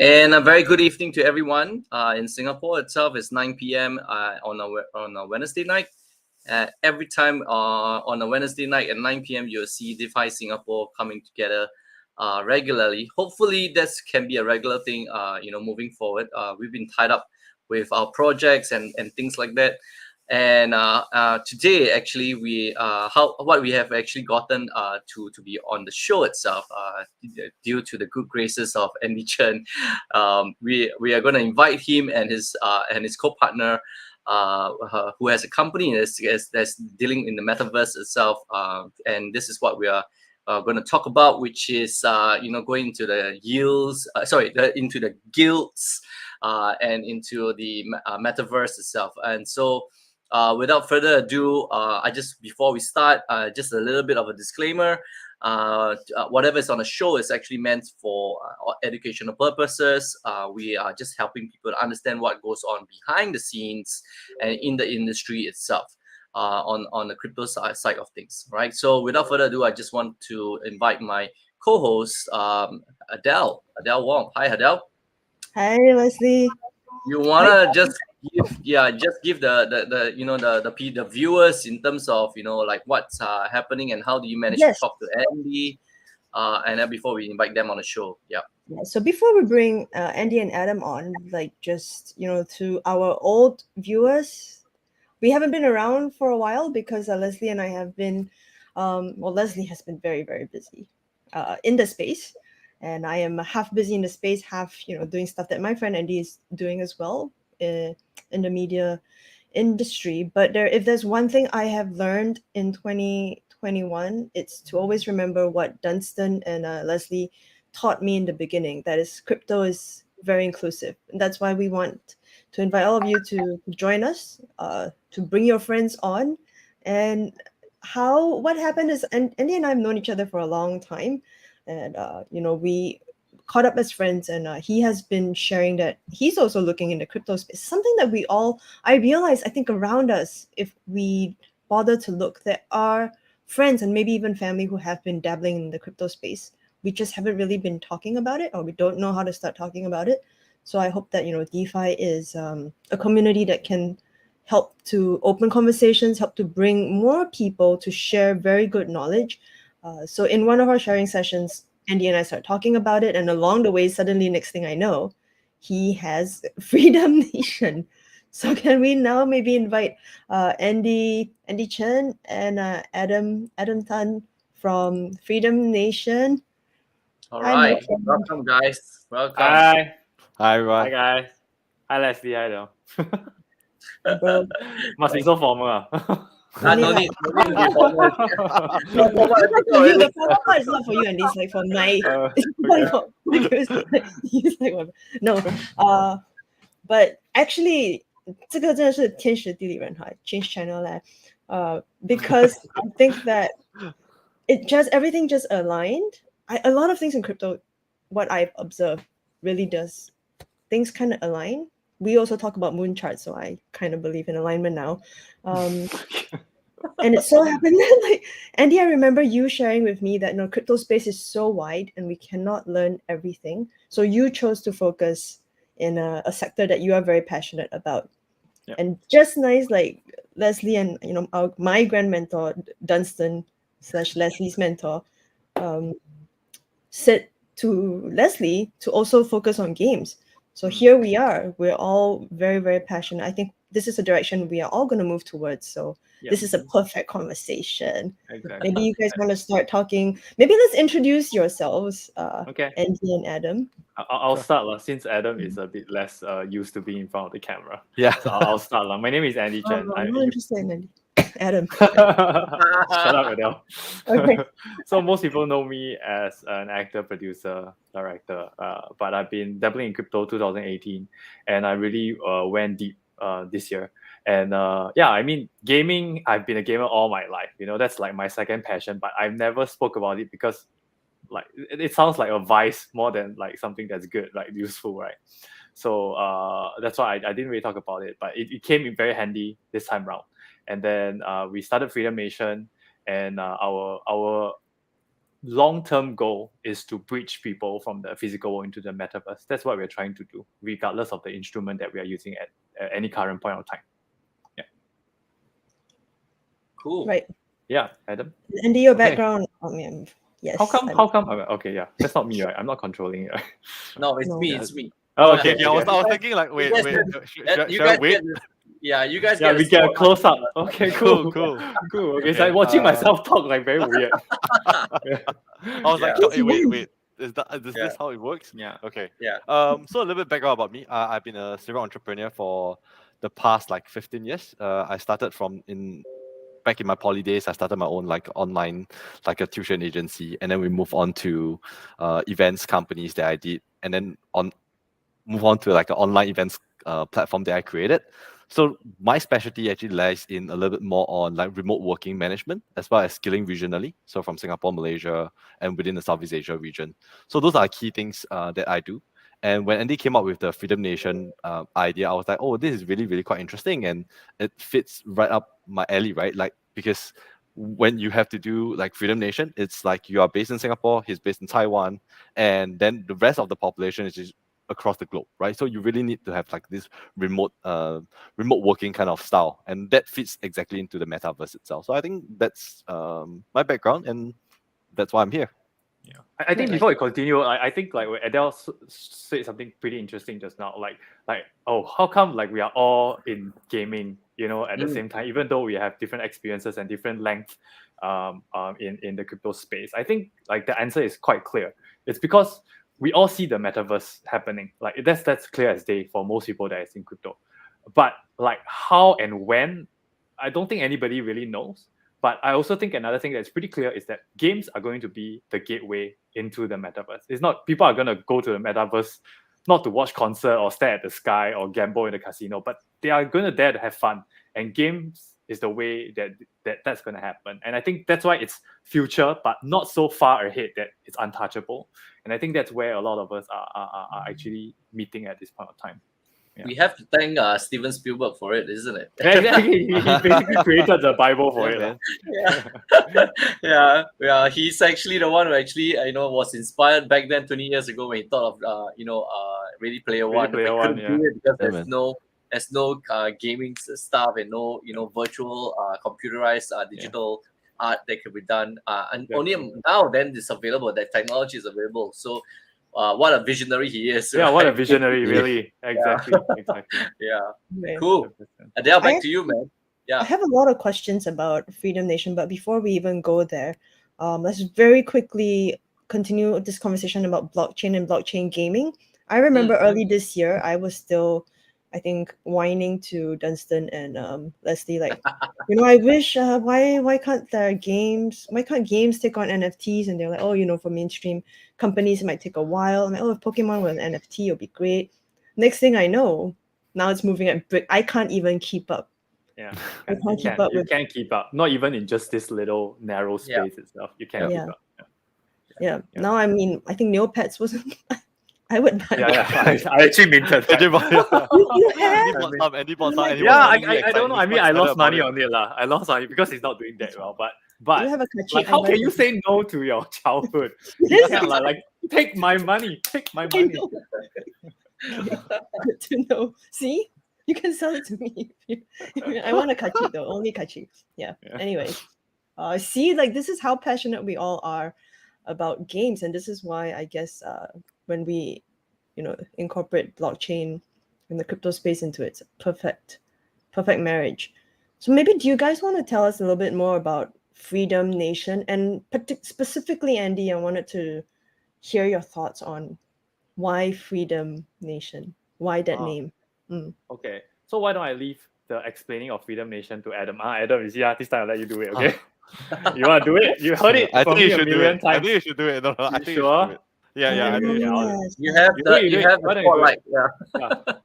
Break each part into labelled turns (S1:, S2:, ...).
S1: And a very good evening to everyone. In Singapore itself, it's 9 p.m. On a Wednesday night. Every time on a Wednesday night at 9 p.m., you'll see DeFi Singapore coming together regularly. Hopefully, this can be a regular thing. Moving forward, we've been tied up with our projects and things like that. And today, actually, what we have actually gotten to be on the show itself, due to the good graces of Andie Chen, we are going to invite him and his co-partner, who has a company that's dealing in the metaverse itself, and this is what we are going to talk about, which is going into the yields, into the guilds, and into the metaverse itself, and so. Without further ado, before we start, just a little bit of a disclaimer. Whatever is on the show is actually meant for educational purposes. We are just helping people to understand what goes on behind the scenes and in the industry itself, on the crypto side of things, right? So without further ado, I just want to invite my co-host, Adele Wong. Hi, Adele.
S2: Hi, Leslie.
S1: You wanna just give the viewers in terms of like what's happening and how do you manage to talk to Andie, and then before we invite them on the show. Yeah.
S2: So before we bring Andie and Adam on, just to our old viewers, we haven't been around for a while because Leslie and I have been, Leslie has been very, very busy in the space. And I am half busy in the space, half, doing stuff that my friend Andie is doing as well in the media industry. But if there's one thing I have learned in 2021, it's to always remember what Dunstan and Leslie taught me in the beginning. That is, crypto is very inclusive. And that's why we want to invite all of you to join us, to bring your friends on. And what happened is, Andie and I have known each other for a long time. And we caught up as friends, and he has been sharing that he's also looking in the crypto space, something that I realize, I think, around us, if we bother to look, there are friends and maybe even family who have been dabbling in the crypto space. We just haven't really been talking about it, or we don't know how to start talking about it. So I hope that DeFi is a community that can help to open conversations, help to bring more people to share very good knowledge. So in one of our sharing sessions, Andie and I start talking about it, and along the way, suddenly, next thing I know, he has Freedom Nation. So can we now maybe invite Andie Chen and Adam Tan from Freedom Nation?
S1: All right, welcome, guys. Welcome.
S3: Hi
S4: everyone.
S3: Hi, guys. Hi, Leslie. Hi, Adele. Must be so formal.
S1: No need.
S2: The formal part is not for you, and it's like for my. No, but actually, 这个真的是天时地利人和 change channel 嘞. Because I think that everything just aligned. A lot of things in crypto, what I've observed, really does things kind of align. We also talk about moon charts, so I kind of believe in alignment now. And it so happened that, Andie, I remember you sharing with me that crypto space is so wide and we cannot learn everything. So you chose to focus in a sector that you are very passionate about.
S3: Yep.
S2: And just nice, like Leslie and my grand mentor Dunstan / Leslie's mentor said to Leslie to also focus on games. So here we are. We're all very, very passionate. I think this is a direction we are all going to move towards. So this is a perfect conversation.
S3: Exactly.
S2: Maybe you guys want to start talking. Maybe let's introduce yourselves,
S3: Okay.
S2: Andie and Adam.
S3: I'll start since Adam is a bit less used to being in front of the camera.
S4: Yeah.
S3: So I'll start. My name is Andie Chen.
S2: I'm not interested in Andie. Adam.
S3: Shut up, Adele.
S2: Okay.
S3: So most people know me as an actor, producer, director, but I've been dabbling in crypto 2018, and I really went deep this year. And I mean, gaming, I've been a gamer all my life. That's like my second passion, but I've never spoke about it because like it sounds like a vice more than like something that's good, like useful, right? So that's why I didn't really talk about it, but it came in very handy this time round. And then we started Freedom Nation, and our long-term goal is to bridge people from the physical world into the metaverse. That's what we're trying to do, regardless of the instrument that we are using at any current point of time.
S1: Cool.
S2: Right.
S3: Yeah, Adam.
S2: And your
S3: Okay.
S2: background. Yes.
S3: How come? Okay, yeah, that's not me, right? I'm not controlling it. Right?
S1: No, it's
S2: No.
S1: me.
S4: Yeah.
S1: It's me.
S3: Oh,
S4: Okay,
S3: okay.
S4: I was
S3: okay.
S4: thinking like, wait,
S1: Yes,
S4: should
S1: You
S4: I
S1: guys
S4: wait?
S1: get. Yeah, you guys
S3: Yeah,
S1: get.
S3: we get a close up. Okay, cool.
S4: Cool.
S3: Cool. Okay, it's
S4: Okay,
S3: like watching myself talk, like very weird.
S4: I was like,
S1: Yeah.
S4: hey, wait, is
S1: Yeah.
S4: this how it works?
S3: Yeah.
S4: Okay.
S1: Yeah.
S4: So a little bit background about me. I've been a serial entrepreneur for the past like 15 years. I started back in my poly days. I started my own like online like a tuition agency, and then we moved on to events companies that I did, and then move on to like an online events platform that I created. So my specialty actually lies in a little bit more on like remote working management as well as skilling regionally. So from Singapore, Malaysia, and within the Southeast Asia region. So those are key things that I do. And when Andie came up with the Freedom Nation idea, I was like, oh, this is really, really quite interesting. And it fits right up my alley, right? Like, because when you have to do like Freedom Nation, it's like you are based in Singapore, he's based in Taiwan, and then the rest of the population is just across the globe, right? So you really need to have like this remote working kind of style, and that fits exactly into the metaverse itself. So I think that's my background, and that's why I'm here.
S3: Yeah, I think before we continue, I think like Adele said something pretty interesting just now. Like oh, how come like we are all in gaming, at the same time, even though we have different experiences and different length in the crypto space? I think like the answer is quite clear. It's because we all see the metaverse happening. Like that's clear as day for most people that is in crypto. But like how and when, I don't think anybody really knows. But I also think another thing that's pretty clear is that games are going to be the gateway into the metaverse. It's not people are going to go to the metaverse not to watch concert or stare at the sky or gamble in the casino, but they are going to dare to have fun. And games is the way that's going to happen. And I think that's why it's future, but not so far ahead that it's untouchable. And I think that's where a lot of us are actually meeting at this point of time. Yeah.
S1: We have to thank Steven Spielberg for it, isn't it?
S3: Exactly. He basically created the Bible for it.
S4: Man.
S1: Yeah. He's actually the one who actually was inspired back then 20 years ago when he thought of Ready Player One.
S3: Player One,
S1: do it because
S4: Yeah,
S1: there's no gaming stuff and no virtual computerized digital art that can be done. And only now then it's available. That technology is available. So. What a visionary he is.
S3: Yeah,
S1: right?
S3: what a visionary, really. Exactly.
S1: Yeah.
S2: Right.
S1: Cool. Adele, back to you, man. Yeah.
S2: I have a lot of questions about Freedom Nation, but before we even go there, let's very quickly continue this conversation about blockchain and blockchain gaming. I remember early this year, I was still, I think, whining to Dunstan and Leslie, like, I wish why can't games take on NFTs? And they're like, oh, for mainstream companies it might take a while. I'm like, if Pokemon were an NFT, it'll be great. Next thing I know, now it's moving at brick. I can't even keep up.
S3: Yeah,
S2: you
S3: can't keep up. Not even in just this little narrow space itself. You can't keep up.
S2: Yeah. Now I think Neopets wasn't. I would buy.
S3: I actually minted.
S2: You have?
S4: Andie bought some.
S3: I don't know. I mean, I lost money on it lah. I lost money because it's not doing that well. But
S2: you have a
S3: like, how can you say no to your childhood? You can't like take my money. Take my money.
S2: Good to know. See, you can sell it to me. I want a kachi though, only kachi. Yeah. Anyway, see, like this is how passionate we all are about games, and this is why I guess when we, incorporate blockchain and the crypto space into it, it's a perfect marriage. So maybe do you guys want to tell us a little bit more about Freedom Nation, and specifically, Andie, I wanted to hear your thoughts on why Freedom Nation, why that name.
S3: Okay, so why don't I leave the explaining of Freedom Nation to Adam? Adam, this time I'll let you do it. Okay, you want to do it? You heard it.
S4: I think you should do it.
S3: Times.
S4: I think you should do it. No, I think you should do it. Yeah.
S1: You have the spotlight. Yeah.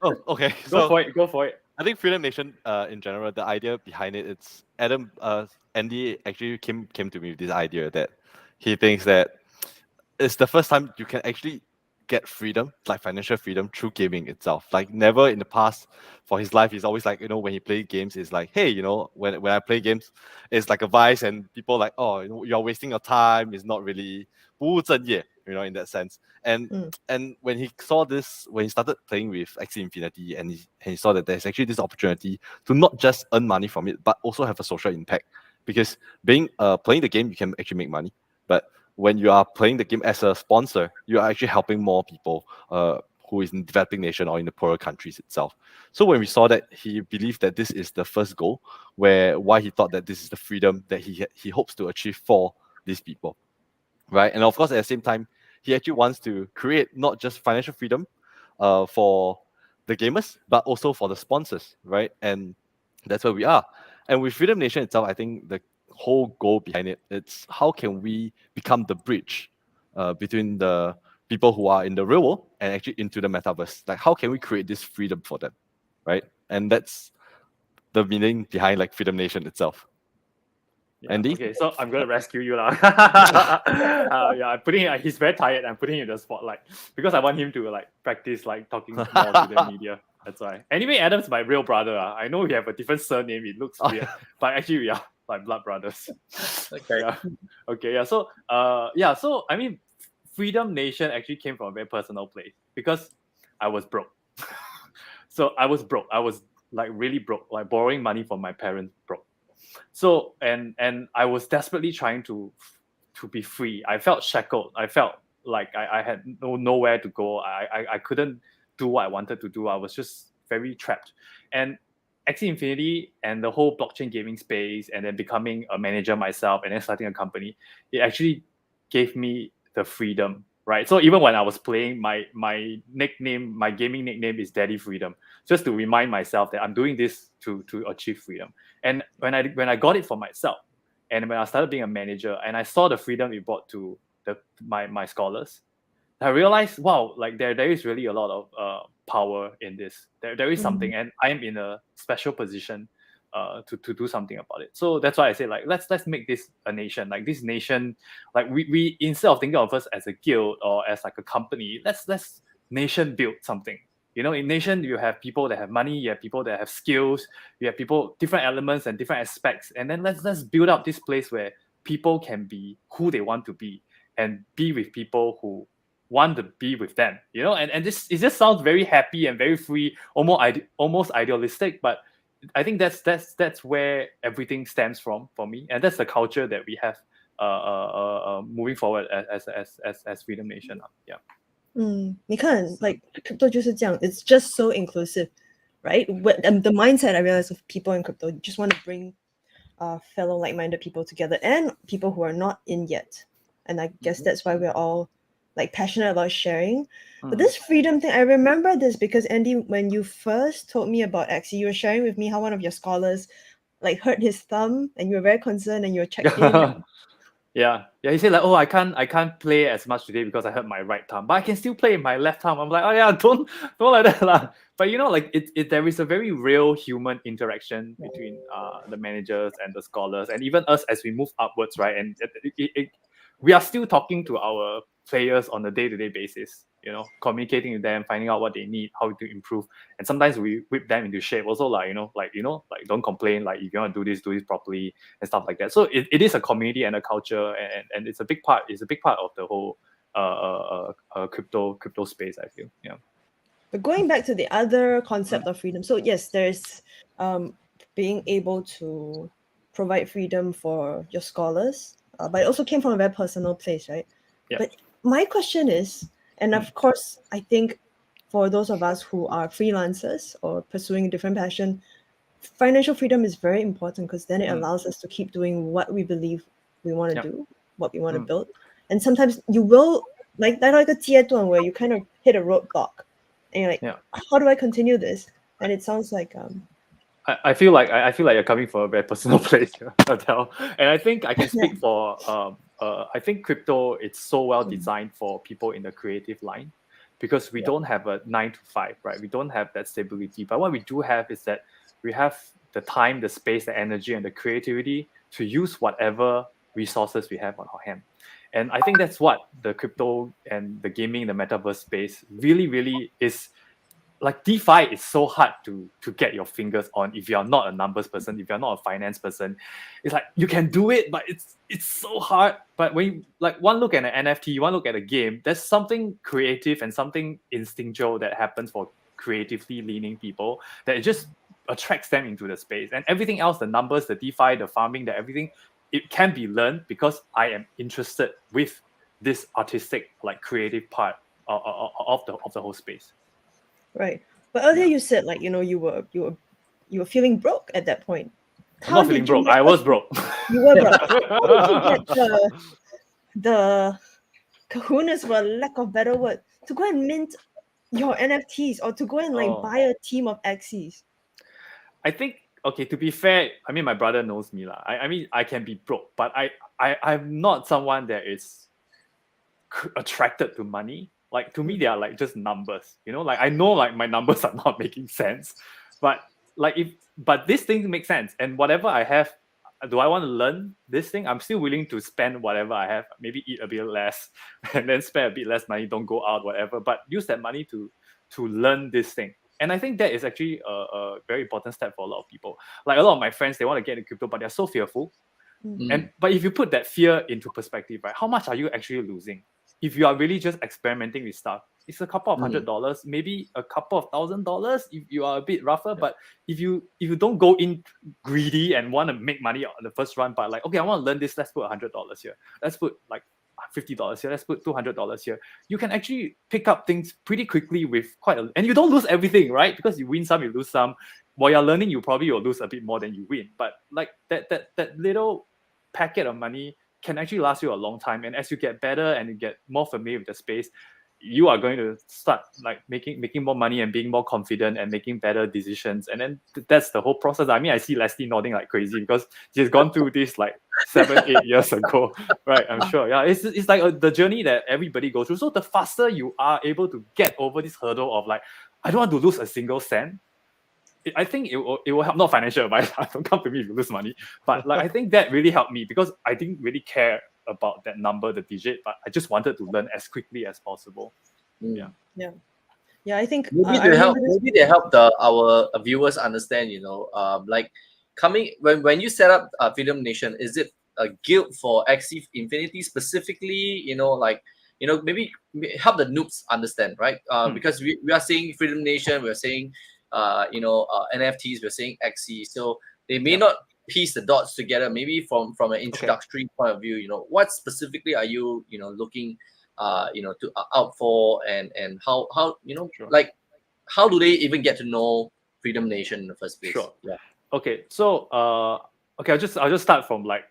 S4: Oh, okay.
S3: Go for it.
S4: I think Freedom Nation, in general, the idea behind it, it's Adam, Andie actually came to me with this idea that he thinks that it's the first time you can actually get freedom, like financial freedom, through gaming itself. Like never in the past for his life, he's always like, when he played games, it's like, hey, when I play games, it's like a vice, and people like, oh, you're wasting your time. It's not really 不务正业, in that sense. And when he saw this, when he started playing with Axie Infinity, and he saw that there's actually this opportunity to not just earn money from it, but also have a social impact. Because playing the game, you can actually make money, but when you are playing the game as a sponsor, you are actually helping more people who is in developing nation or in the poorer countries itself. So when we saw that, he believed that this is the first goal, why he thought that this is the freedom that he hopes to achieve for these people, right? And of course, at the same time, he actually wants to create not just financial freedom for the gamers, but also for the sponsors, right? And that's where we are. And with Freedom Nation itself, I think the whole goal behind it's how can we become the bridge between the people who are in the real world and actually into the metaverse. Like, how can we create this freedom for them, right? And that's the meaning behind like Freedom Nation itself.
S3: Yeah,
S4: Andie?
S3: okay, so I'm gonna rescue you lah. I'm putting. He's very tired. I'm putting him in the spotlight because I want him to like practice like talking more to the media. That's why. Anyway, Adam's my real brother. I know we have a different surname. It looks weird, but actually we are like blood brothers.
S1: Okay.
S3: Yeah. Okay. Yeah. So So I mean, Freedom Nation actually came from a very personal place because I was broke. So I was broke. I was like really broke, like borrowing money from my parents, broke. So and I was desperately trying to be free. I felt shackled. I felt like I had nowhere to go. I couldn't do what I wanted to do. I was just very trapped. And Axie Infinity and the whole blockchain gaming space, and then becoming a manager myself, and then starting a company, it actually gave me the freedom, right? So even when I was playing, my nickname, my gaming nickname is Daddy Freedom, just to remind myself that I'm doing this to achieve freedom. And when I got it for myself, and when I started being a manager, and I saw the freedom it brought to my scholars, I realized, wow, like there is really a lot of power in this. There is something, and I am in a special position to do something about it. So that's why I say, like, let's make this a nation. Like this nation, like we instead of thinking of us as a guild or as like a company, let's nation build something. In nation, you have people that have money, you have people that have skills, you have people, different elements and different aspects, and then let's build up this place where people can be who they want to be and be with people who want to be with them. And this, it just sounds very happy and very free, almost idealistic, but I think that's where everything stems from for me, and that's the culture that we have moving forward as Freedom Nation. Yeah.
S2: 你看 like crypto 就是这样 it's just so inclusive, right? The mindset I realize of people in crypto, you just want to bring fellow like-minded people together and people who are not in yet, and I guess that's why we're all like passionate about sharing. But this freedom thing, I remember this because Andie, when you first told me about Axie, you were sharing with me how one of your scholars like hurt his thumb and you were very concerned and you were checked in.
S3: Yeah. He said like, oh, I can't play as much today because I hurt my right thumb, but I can still play my left thumb. I'm like, oh yeah, don't like that lah. But like there is a very real human interaction between the managers and the scholars, and even us as we move upwards, right? And we are still talking to our players on a day-to-day basis, communicating with them, finding out what they need, how to improve, and sometimes we whip them into shape also, like don't complain, like if you want to do this properly and stuff like that. So it is a community and a culture, and it's a big part of the whole crypto space, I feel. Yeah.
S2: But going back to the other concept of freedom, so yes, there's being able to provide freedom for your scholars, but it also came from a very personal place, right?
S3: Yeah.
S2: But my question is, and of course, I think for those of us who are freelancers or pursuing a different passion, financial freedom is very important because then it allows us to keep doing what we believe we want to do, what we want to build. And sometimes you will, like a 阶段 where you kind of hit a roadblock and you're like, how do I continue this? And it sounds like
S3: I feel like you're coming from a very personal place, Adele. And I think I can speak for I think crypto, it's so well designed for people in the creative line, because we don't have a 9 to 5, right? We don't have that stability. But what we do have is that we have the time, the space, the energy, and the creativity to use whatever resources we have on our hand. And I think that's what the crypto and the gaming, the metaverse space really is. Like DeFi is so hard to get your fingers on if you're not a numbers person, if you're not a finance person. It's like you can do it, but it's so hard. But when you, like one look at an NFT, one look at a game, there's something creative and something instinctual that happens for creatively leaning people that it just attracts them into the space. And everything else, the numbers, the DeFi, the farming, the everything, it can be learned because I am interested with this artistic, like creative part of the whole space.
S2: Right. But earlier you said like, you know, you were feeling broke at that point.
S3: I'm not feeling broke. I was broke.
S2: You were broke. How did you get the kahunas, for lack of better word, to go and mint your NFTs or to go and like buy a team of X's?
S3: I think, okay, to be fair, I mean, my brother knows me. I mean, I can be broke, but I'm not someone that is attracted to money. Like to me, they are like just numbers, you know, like I know like my numbers are not making sense, but this thing makes sense. And whatever I have, do I want to learn this thing? I'm still willing to spend whatever I have, maybe eat a bit less and then spend a bit less money, don't go out, whatever, but use that money to learn this thing. And I think that is actually a very important step for a lot of people. Like a lot of my friends, they want to get into crypto, but they're so fearful. But if you put that fear into perspective, right, how much are you actually losing? If you are really just experimenting with stuff, it's a couple of $100, maybe a couple of $1,000 if you are a bit rougher. But if you don't go in greedy and want to make money on the first run, but like, okay, I want to learn this, let's put $100 here. Let's put like $50 here. Let's put $200 here. You can actually pick up things pretty quickly with and you don't lose everything, right? Because you win some, you lose some. While you're learning, you probably will lose a bit more than you win. But like that little packet of money can actually last you a long time. And as you get better and you get more familiar with the space, you are going to start like making more money and being more confident and making better decisions. And then that's the whole process. I mean, I see Leslie nodding like crazy because she's gone through this like 7-8 years ago, right? I'm sure. Yeah, it's like the journey that everybody goes through. So the faster you are able to get over this hurdle of like, I don't want to lose a single cent, I think it will help. Not financial advice. Don't come to me if you lose money. But like I think that really helped me because I didn't really care about that number, the digit, but I just wanted to learn as quickly as possible.
S2: Yeah. I think
S1: maybe they help our viewers understand. You know, like coming when you set up Freedom Nation, is it a guild for Axie Infinity specifically? You know, like maybe help the noobs understand, right? Because we are saying Freedom Nation, we're saying NFTs, we're saying Axie, so they may not piece the dots together. Maybe from an introductory point of view, you know, what specifically are you looking to out for, and how like how do they even get to know Freedom Nation in the first place?
S3: Sure. Yeah. Okay. So I'll just start from like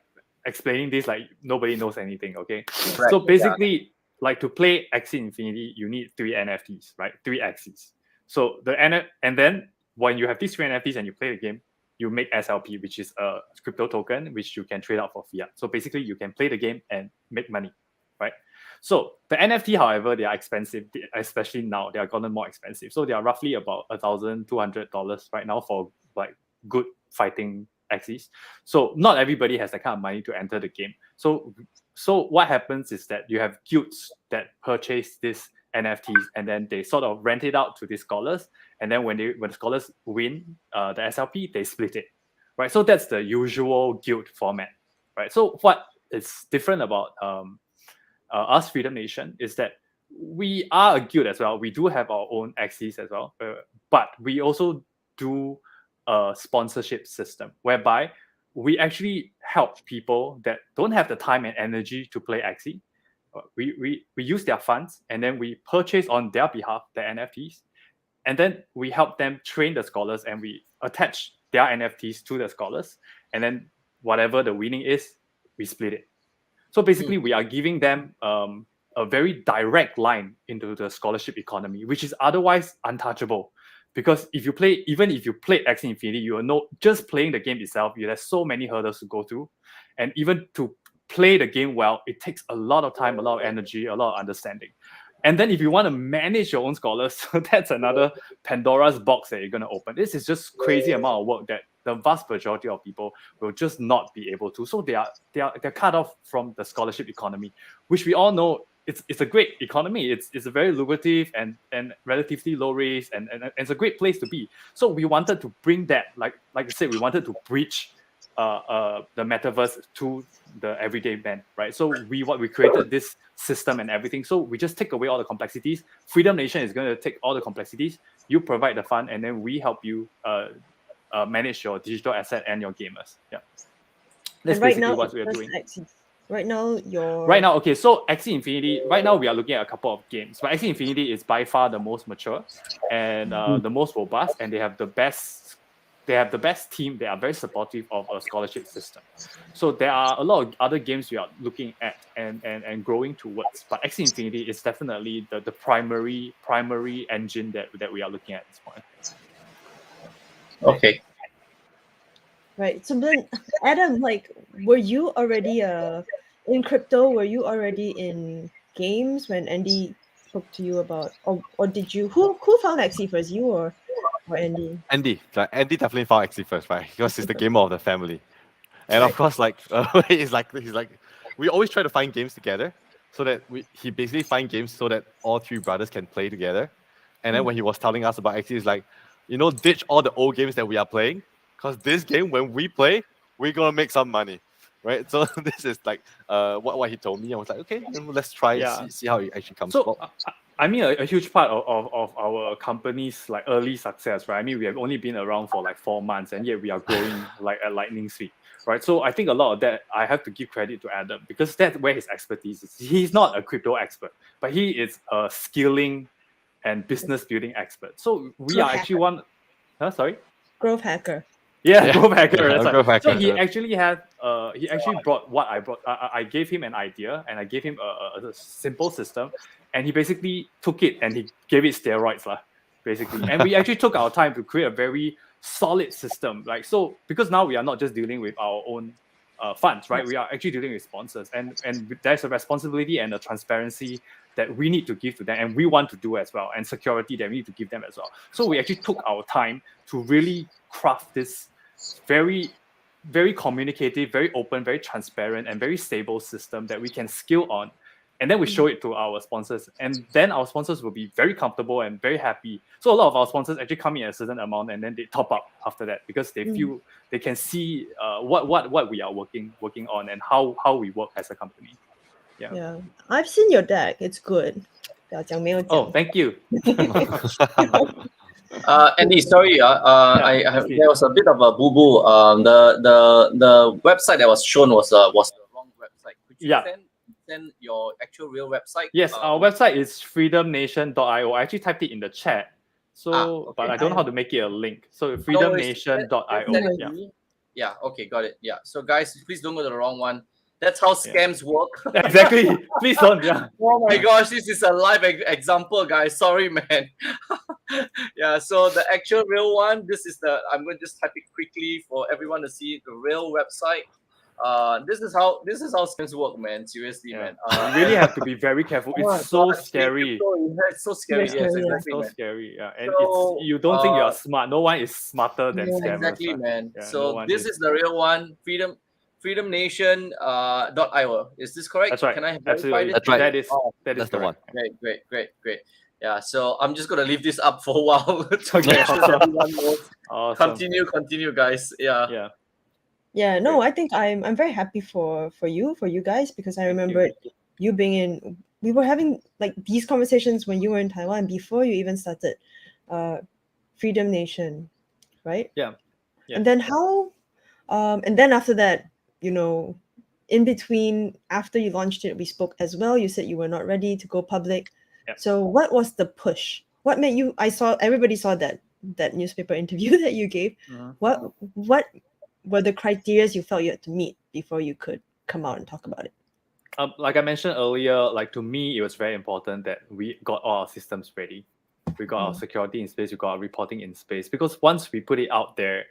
S3: explaining this like nobody knows anything. Okay. Right. So basically, like to play Axie Infinity, you need 3 NFTs, right? 3 Axies. So and then when you have these 3 NFTs and you play the game, you make SLP, which is a crypto token, which you can trade out for fiat. So basically, you can play the game and make money, right? So the NFT, however, they are expensive, especially now. They are gotten more expensive. So they are roughly about $1,200 right now for like good fighting Axies. So not everybody has that kind of money to enter the game. So what happens is that you have guilds that purchase this NFTs and then they sort of rent it out to the scholars, and then when the scholars win the SLP, they split it, right? So that's the usual guild format, right? So what is different about us Freedom Nation is that we are a guild as well. We do have our own Axies as well, but we also do a sponsorship system whereby we actually help people that don't have the time and energy to play Axie. We use their funds and then we purchase on their behalf the NFTs, and then we help them train the scholars and we attach their NFTs to the scholars, and then whatever the winning is, we split it. So basically, we are giving them a very direct line into the scholarship economy, which is otherwise untouchable. Because even if you play Axie Infinity, you will know just playing the game itself, there's so many hurdles to go through, and even to play the game well, it takes a lot of time, a lot of energy, a lot of understanding. And then if you want to manage your own scholars, so that's another Pandora's box that you're going to open. This is just crazy amount of work that the vast majority of people will just not be able to. So they're cut off from the scholarship economy, which we all know it's a great economy. It's a very lucrative and relatively low risk and it's a great place to be. So we wanted to bring that, like I said, we wanted to bridge the metaverse to the everyday man, right? So we created this system and everything. So we just take away all the complexities. Freedom Nation is going to take all the complexities. You provide the fund, and then we help you manage your digital asset and your gamers. Yeah, that's basically what we are doing.
S2: Right now,
S3: okay. So Axie Infinity. Right now, we are looking at a couple of games. But Axie Infinity is by far the most mature and the most robust, and they have the best. They have the best team. They are very supportive of a scholarship system. So there are a lot of other games we are looking at and growing towards. But Axie Infinity is definitely the primary engine that we are looking at this point.
S1: Okay.
S2: Right. So then, Adam, like, were you already in crypto? Were you already in games when Andie spoke to you about, or did you? Who found Axie first, you or Andie?
S4: Andie definitely found Axie first, right? Because he's the gamer of the family, and of course, like he's like we always try to find games together, so that he basically find games so that all three brothers can play together. And then when he was telling us about Axie, he's like, ditch all the old games that we are playing. Because this game, when we play, we're gonna make some money, right? So this is like what he told me. I was like, okay, let's try see how it actually comes.
S3: So I mean, a huge part of our company's like early success, right? I mean, we have only been around for like 4 months, and yet we are growing like at lightning speed, right? So I think a lot of that I have to give credit to Adam, because that's where his expertise is. He's not a crypto expert, but he is a skilling and business building expert. So we are actually one. Sorry.
S2: Growth hacker.
S3: Yeah, growth hacker.
S4: Yeah, growth hacker.
S3: So he actually brought what I brought. I gave him an idea, and I gave him a simple system, and he basically took it and he gave it steroids, basically. And we actually took our time to create a very solid system. Like, so because now we are not just dealing with our own funds, right? We are actually dealing with sponsors, and there's a responsibility and a transparency that we need to give to them, and we want to do as well, and security that we need to give them as well. So we actually took our time to really craft this very, very communicative, very open, very transparent, and very stable system that we can scale on. And then we show it to our sponsors, and then our sponsors will be very comfortable and very happy. So a lot of our sponsors actually come in at a certain amount, and then they top up after that, because they feel they can see what we are working on and how we work as a company.
S2: Yeah, I've seen your deck. It's good.
S3: Oh, thank you.
S1: Andie, sorry, there was a bit of a boo-boo. The website that was shown was the wrong website. Could you send your actual real website?
S3: Yes, our website is freedomnation.io. I actually typed it in the chat. So, okay. But I don't know how to make it a link. So freedomnation.io.
S1: Yeah, okay, got it. Yeah. So guys, please don't go to the wrong one. That's how scams work.
S3: Exactly. Please don't. Yeah.
S1: Oh my gosh, this is a live example, guys. Sorry, man. Yeah. So the actual real one. This is I'm going to just type it quickly for everyone to see the real website. This is how scams work, man. Seriously, man.
S3: You really have to be very careful. It's so scary.
S1: It's so scary. Yes, exactly.
S3: So scary. Yeah. And you don't think you are smart. No one is smarter than scammers.
S1: Exactly, man. Yeah, so this is the real one. freedomnation.io. Is this correct?
S3: That's right.
S1: Can I verify this?
S4: That's right.
S3: That's the one.
S1: Great. Yeah, so I'm just gonna leave this up for a while.
S3: Okay. Awesome.
S1: Continue, guys. Yeah.
S2: Yeah, no, I think I'm very happy for you guys, because I remember you being in. We were having like these conversations when you were in Taiwan before you even started Freedom Nation, right?
S3: Yeah.
S2: And then and then after that, in between, after you launched it, we spoke as well. You said you were not ready to go public.
S3: Yeah.
S2: So what was the push? What made you? Everybody saw that newspaper interview that you gave. What were the criteria you felt you had to meet before you could come out and talk about it?
S3: Like I mentioned earlier, like to me, it was very important that we got all our systems ready. We got our security in space. We got our reporting in space. Because once we put it out there,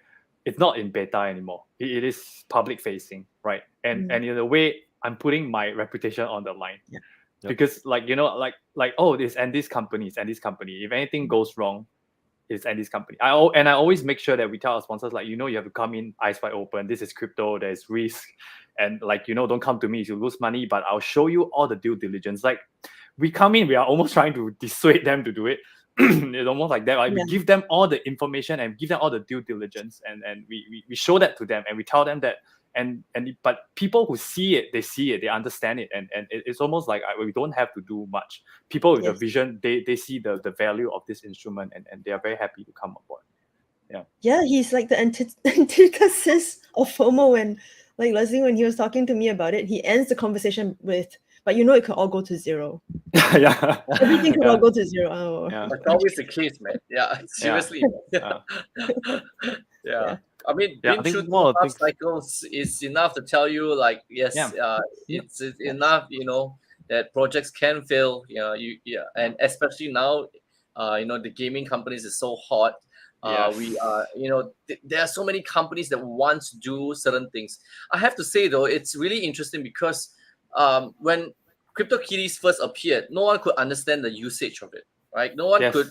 S3: it's not in beta anymore. It is public facing, right? And in a way, I'm putting my reputation on the line.
S2: Yeah.
S3: Because oh, it's Andie's company, if anything goes wrong, it's Andie's company. I always make sure that we tell our sponsors, like, you have to come in eyes wide open. This is crypto, there's risk, and don't come to me if you lose money, but I'll show you all the due diligence. Like, we come in, we are almost trying to dissuade them to do it. It's almost like that. Like, we give them all the information and give them all the due diligence, and we show that to them, and we tell them that. But people who see it, they understand it, and it's almost like we don't have to do much. People with a vision, they see the value of this instrument, and they are very happy to come on board.
S2: Yeah, he's like the antithesis of FOMO. And like Leslie, when he was talking to me about it, he ends the conversation with, "But it could all go to zero."
S3: Yeah,
S2: everything could all go to zero. Oh.
S3: Yeah.
S1: That's always the case, man. Yeah, seriously. Yeah. I mean, being through the cycles is enough to tell you, like, yes, it's enough, that projects can fail. And especially now, the gaming companies is so hot. We are, there are so many companies that want to do certain things. I have to say though, it's really interesting because when CryptoKitties first appeared, no one could understand the usage of it, right? No one could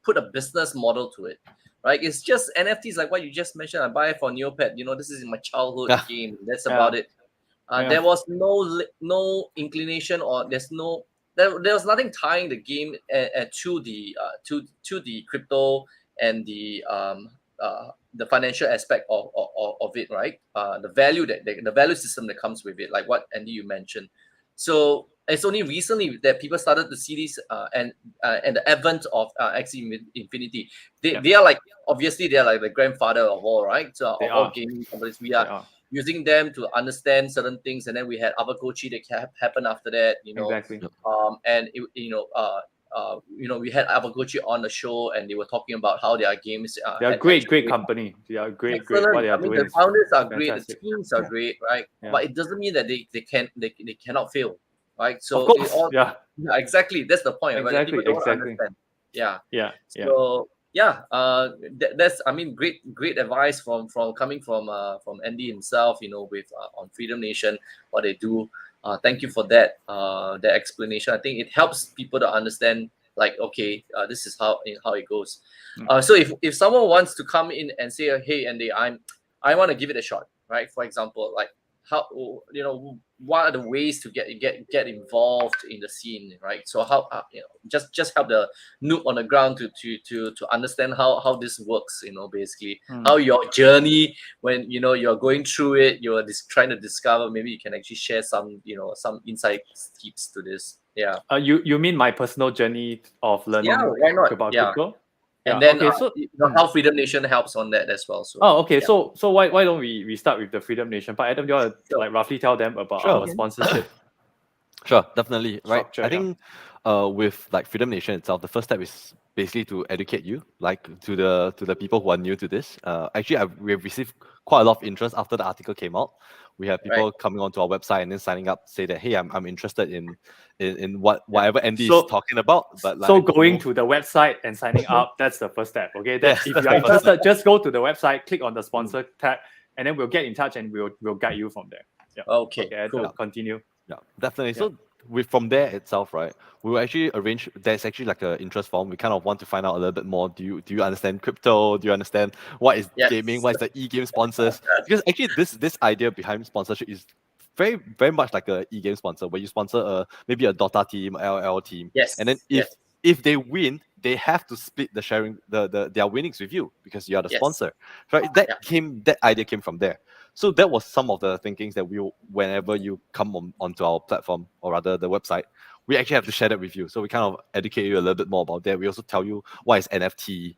S1: put a business model to it. Right, it's just NFTs, like what you just mentioned. I buy it for Neopet. This is in my childhood game. That's about it. There was no inclination, or there was nothing tying the game to the crypto and the financial aspect of it, right? The value the value system that comes with it, like what Andie you mentioned. So it's only recently that people started to see this and the advent of Axie Infinity. They are like, obviously they are like the grandfather of all, right? So of all gaming companies, we are using them to understand certain things, and then we had Avakochi that happened after that,
S3: Exactly.
S1: And we had Avakochi on the show, and they were talking about how their games.
S3: They are great company. They are great. What they are doing.
S1: The founders are great. The teams are great, right? But it doesn't mean that they cannot fail. Right, so
S3: of course,
S1: exactly. That's the point.
S3: Exactly,
S1: right? People don't understand. So that's great advice from coming from Andie himself. With on Freedom Nation, what they do. Thank you for that explanation. I think it helps people to understand. Like, okay, this is how it goes. So if someone wants to come in and say, hey, Andie, I want to give it a shot, right? For example, like, how, what are the ways to get involved in the scene, right? So how just help the noob on the ground to understand how this works, basically how your journey, when you're going through it, you're trying to discover. Maybe you can actually share some some insight tips to this.
S3: You mean my personal journey of learning about crypto?
S1: And then how Freedom Nation helps on that as well. So
S3: so why don't we start with the Freedom Nation? But Adam, do you want to like roughly tell them about our sponsorship?
S4: Sure, definitely. Right. I think with like Freedom Nation itself, the first step is basically to educate you, like to the people who are new to this. Actually, we have received quite a lot of interest after the article came out. We have people coming onto our website and then signing up, say that, hey, I'm interested in whatever Andie is talking about. But like,
S3: going to the website and signing up, that's the first step. Okay, if you are interested, just go to the website, click on the sponsor tab, and then we'll get in touch and we'll guide you from there.
S1: Okay,
S3: cool. Continue.
S4: Yeah, definitely. So from there itself, right, we will actually arrange. There's actually like an interest form. We kind of want to find out a little bit more. Do you understand crypto? Do you understand what is gaming? What is the e-game sponsors? Because actually, this idea behind sponsorship is very, very much like a e-game sponsor, where you sponsor maybe a Dota team, LL team, and then if they win, they have to split the sharing their winnings with you because you are the sponsor, right? That idea came from there. So that was some of the thinkings that whenever you come onto our platform, or rather the website, we actually have to share that with you. So we kind of educate you a little bit more about that. We also tell you what is NFT,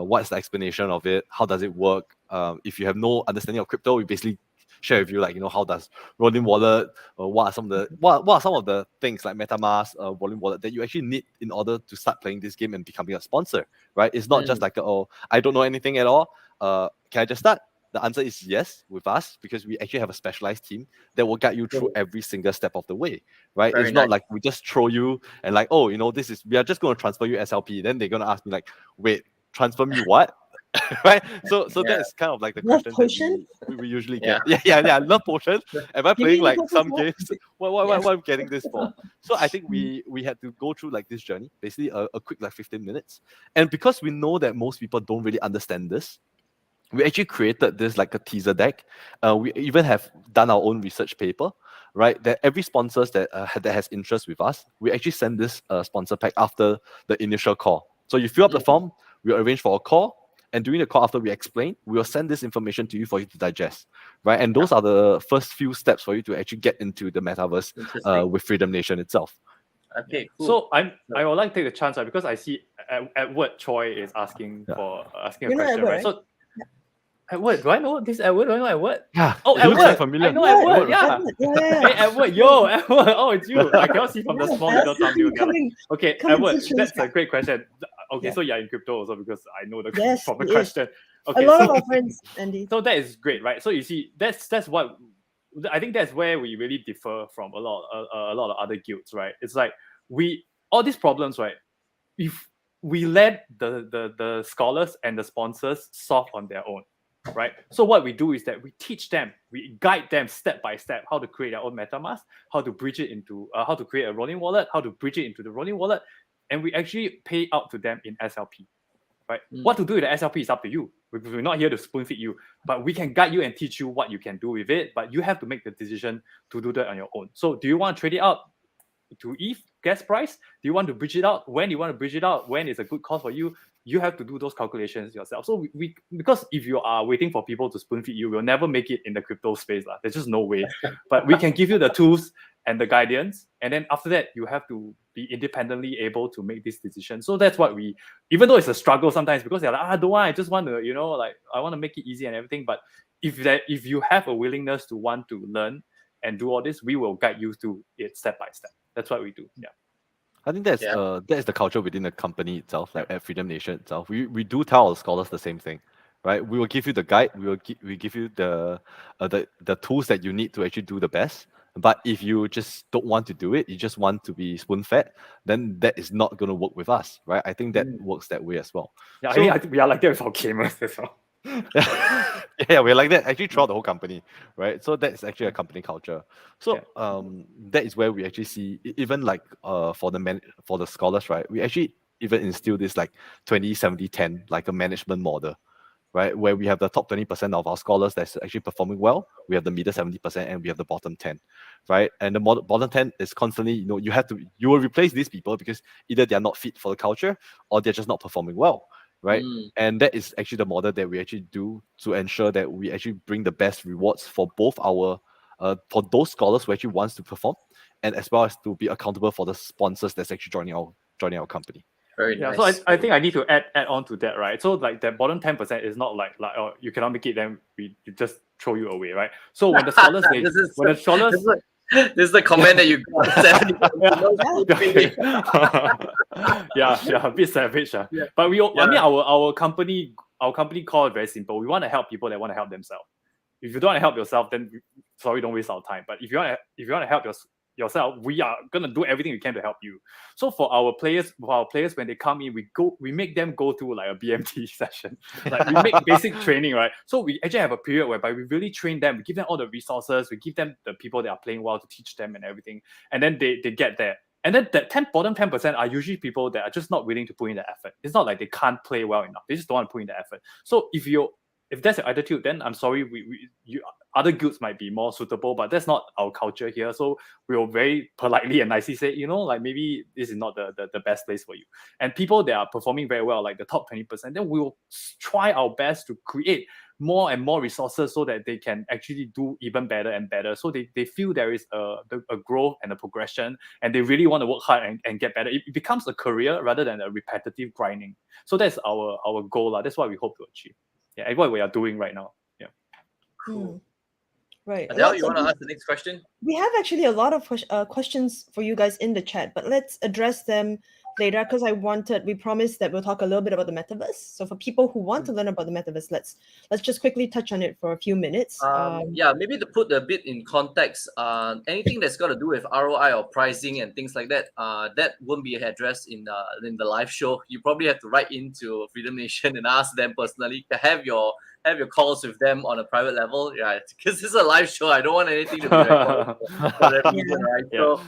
S4: what is the explanation of it, how does it work. If you have no understanding of crypto, we basically share with you, like, how does Rolling Wallet, what are some of the things like MetaMask, Rolling Wallet that you actually need in order to start playing this game and becoming a sponsor, right? It's not just like, I don't know anything at all. Can I just start? The answer is yes with us, because we actually have a specialized team that will guide you through every single step of the way, right? It's not like we just throw you and like, we are just going to transfer you SLP. Then they're going to ask me like, wait, transfer me what? right? So that's kind of like the
S2: Love
S4: question
S2: potion?
S4: that we usually get. Yeah. Love potion. Am I
S2: You
S4: playing
S2: mean
S4: like
S2: Pokemon
S4: some
S2: Go?
S4: games? What am I getting this for? So I think we had to go through like this journey, basically a quick like 15 minutes. And because we know that most people don't really understand this, we actually created this like a teaser deck. We even have done our own research paper, right? That every sponsors that that has interest with us, we actually send this sponsor pack after the initial call. So you fill up the form, we arrange for a call, and during the call after we explain, we will send this information to you for you to digest, right? And those are the first few steps for you to actually get into the metaverse with Freedom Nation itself.
S1: Okay, cool.
S3: So I would like to take the chance, right, because I see Edward Choi is asking a
S2: You know
S3: question,
S2: Edward,
S3: right?
S2: right?
S3: So Edward, do I know this Edward? Do I know Edward?
S4: Yeah.
S3: Oh,
S4: he looks
S3: Edward.
S4: like familiar.
S3: I know Edward. Yeah.
S2: Edward, yeah.
S3: Hey, Edward, yo, Edward. Oh, it's you. I cannot see from the small little thumbnail.
S2: Coming,
S3: Okay,
S2: come and
S3: Edward,
S2: teach me
S3: that's
S2: stuff.
S3: a great question. Okay,
S2: Yeah.
S3: so you're in crypto also because I know the
S2: Yes,
S3: from the
S2: he is.
S3: question. Okay,
S2: A lot
S3: so,
S2: of our friends, Andy.
S3: so that is great, right? So you see, that's what I think that's where we really differ from a lot of other guilds, right? It's like all these problems, right? If we let the scholars and the sponsors solve on their own, right? So what we do is that we teach them, we guide them step by step how to create their own MetaMask, how to bridge it into, how to create a rolling wallet, how to bridge it into the rolling wallet, and we actually pay out to them in SLP, right? What to do with the SLP is up to you. We're not here to spoon feed you, but we can guide you and teach you what you can do with it, but you have to make the decision to do that on your own. So do you want to trade it out to ETH gas price? Do you want to bridge it out? When you want to bridge it out? When is a good cost for you? You have to do those calculations yourself. So we because if you are waiting for people to spoon feed you, we'll never make it in the crypto space. There's just no way. But we can give you the tools and the guidance. And then after that, you have to be independently able to make this decision. So that's what even though it's a struggle sometimes because they're like, I don't want, I just want to, I want to make it easy and everything. But if you have a willingness to want to learn and do all this, we will guide you through it step by step. That's what we do. Yeah.
S4: I think that's the culture within the company itself, like at Freedom Nation itself. We do tell our scholars the same thing, right? We will give you the guide. We give you the tools that you need to actually do the best. But if you just don't want to do it, you just want to be spoon-fed, then that is not going to work with us, right? I think that works that way as well.
S3: Yeah, I think we are like that with our gamers as well.
S4: Yeah, we're like that actually throughout the whole company, right? So that's actually a company culture. So that is where we actually see even like for the scholars, right? We actually even instill this like 20-70-10 like a management model, right? Where we have the top 20% of our scholars that's actually performing well, we have the middle 70%, and we have the bottom 10, right? And the bottom 10 is constantly, you will replace these people because either they're not fit for the culture or they're just not performing well, right? And that is actually the model that we actually do to ensure that we actually bring the best rewards for both our for those scholars who actually wants to perform, and as well as to be accountable for the sponsors that's actually joining our company.
S1: Very nice.
S3: So I think I need to add on to that, right? So like that bottom 10% is not like oh, you cannot make it, then we just throw you away, right? So when the scholars
S1: this is the comment that you got.
S3: yeah, a bit savage. But I mean our company call it very simple. We want to help people that want to help themselves. If you don't want to help yourself, then don't waste our time. But if you want to help yourself, we are gonna do everything we can to help you. So for our players when they come in, we make them go through like a BMT session. Like we make basic training, right? So we actually have a period whereby we really train them. We give them all the resources. We give them the people that are playing well to teach them and everything. And then they get there. And then the bottom 10% are usually people that are just not willing to put in the effort. It's not like they can't play well enough. They just don't want to put in the effort. So if that's your attitude, then I'm sorry, other guilds might be more suitable, but that's not our culture here. So we'll very politely and nicely say, like maybe this is not the best place for you. And people that are performing very well, like the top 20%, then we'll try our best to create more and more resources so that they can actually do even better and better. So they feel there is a growth and a progression, and they really want to work hard and get better. It becomes a career rather than a repetitive grinding. So that's our goal. That's what we hope to achieve. Yeah, and what we are doing right now. Yeah.
S1: Cool.
S2: Right.
S1: Adele, you want to ask the next question?
S2: We have actually a lot of questions for you guys in the chat, but let's address them later because we promised that we'll talk a little bit about the metaverse. So for people who want to learn about the metaverse, let's just quickly touch on it for a few minutes.
S1: Yeah, maybe to put a bit in context, anything that's got to do with ROI or pricing and things like that, that won't be addressed in the live show. You probably have to write into Freedom Nation and ask them personally. Have your calls with them on a private level, yeah, because this is a live show. I don't want anything to be recorded for that reason, right? So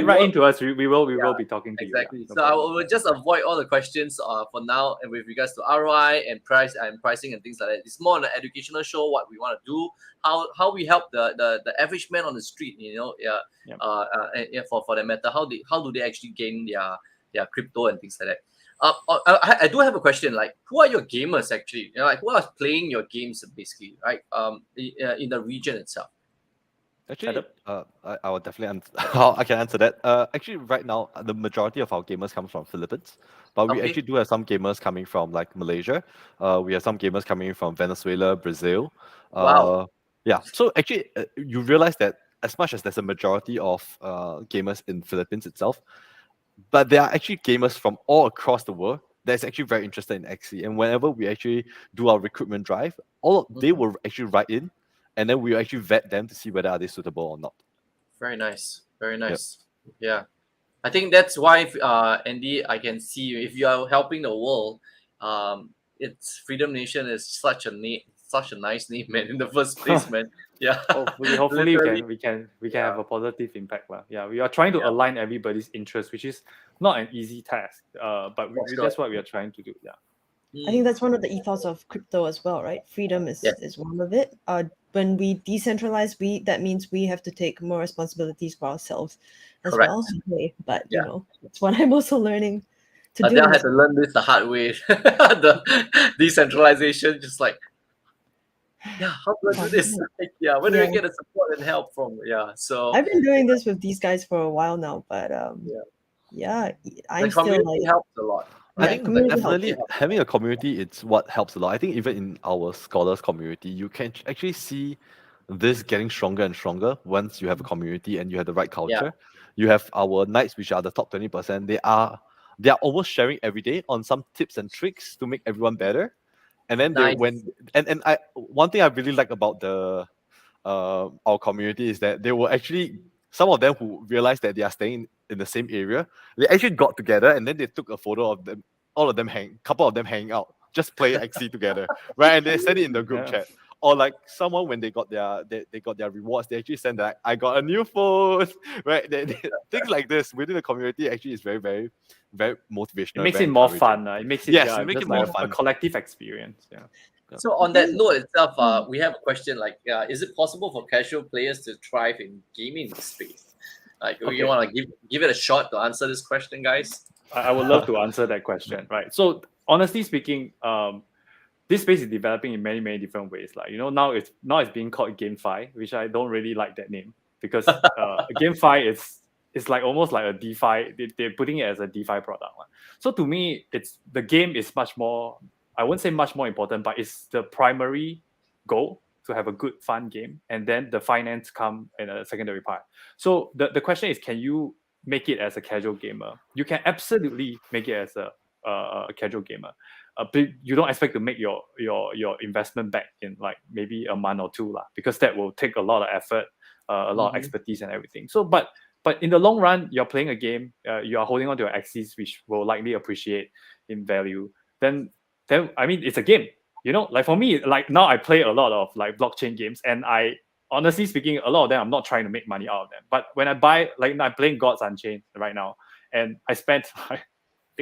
S3: Right into us. We will be talking to
S1: exactly.
S3: you.
S1: So I will just avoid all the questions for now, and with regards to ROI and pricing and things like that. It's more an educational show. What we want to do, how we help the average man on the street, for that matter. How do they actually gain their crypto and things like that. I do have a question. Like, who are your gamers actually? Like, who are playing your games basically, right? In the region itself.
S4: Actually, I will definitely I can answer that. Actually, right now, the majority of our gamers come from Philippines, but we actually do have some gamers coming from like Malaysia. We have some gamers coming from Venezuela, Brazil.
S1: Wow.
S4: Yeah. So actually, you realize that as much as there's a majority of gamers in Philippines itself, but there are actually gamers from all across the world that's actually very interested in XC. And whenever we actually do our recruitment drive, they will actually write in, and then we will actually vet them to see whether are they suitable or not.
S1: Very nice. Very nice. Yep. Yeah. I think that's why, Andie, I can see you. If you are helping the world, it's Freedom Nation is such a nice name, man, in the first place, man. Yeah.
S3: Hopefully we can have a positive impact. Yeah, we are trying to align everybody's interest, which is not an easy task. But that's what we are trying to do. Yeah.
S2: I think that's one of the ethos of crypto as well, right? Freedom is one of it. When we decentralize, that means we have to take more responsibilities for ourselves as well. But you know, it's what I'm also learning to do.
S1: Adele had to learn this the hard way. The decentralization, just like, how do I do this? Where do I get the support and help from? So
S2: I've been doing this with these guys for a while now, but I'm still like
S1: helps a lot.
S4: I think definitely having a community, it's what helps a lot. I think even in our scholars community, you can actually see this getting stronger and stronger once you have a community and you have the right culture. You have our knights, which are the top 20%. They are almost sharing every day on some tips and tricks to make everyone better. And then one thing I really like about our community is that they will actually, some of them who realized that they are staying in the same area, they actually got together and then they took a photo of them, couple of them hanging out, just play XC together, right? And they send it in the group chat. Or like someone when they got their rewards, they actually send that, I got a new phone, right? Things like this within the community actually is very, very, very motivational.
S3: It makes it more fun. It makes it
S4: make it more fun.
S3: A collective experience.
S1: So on that note itself, we have a question like, is it possible for casual players to thrive in gaming space? Like, you want to give it a shot to answer this question, guys?
S3: I would love to answer that question, right? So honestly speaking, this space is developing in many, many different ways. Like, now it's being called GameFi, which I don't really like that name because GameFi is like almost like a DeFi. They're putting it as a DeFi product. So to me, the game is much more, I wouldn't say much more important, but it's the primary goal to have a good, fun game. And then the finance come in a secondary part. So the question is, can you make it as a casual gamer? You can absolutely make it as a casual gamer. But you don't expect to make your investment back in like maybe a month or two, because that will take a lot of effort, a lot of expertise and everything. So, but in the long run, you're playing a game, you are holding on to your axes, which will likely appreciate in value. Then I mean, it's a game. Like for me, like now I play a lot of like blockchain games, and I honestly speaking, a lot of them I'm not trying to make money out of them. But when I buy, like I'm playing Gods Unchained right now, and I spent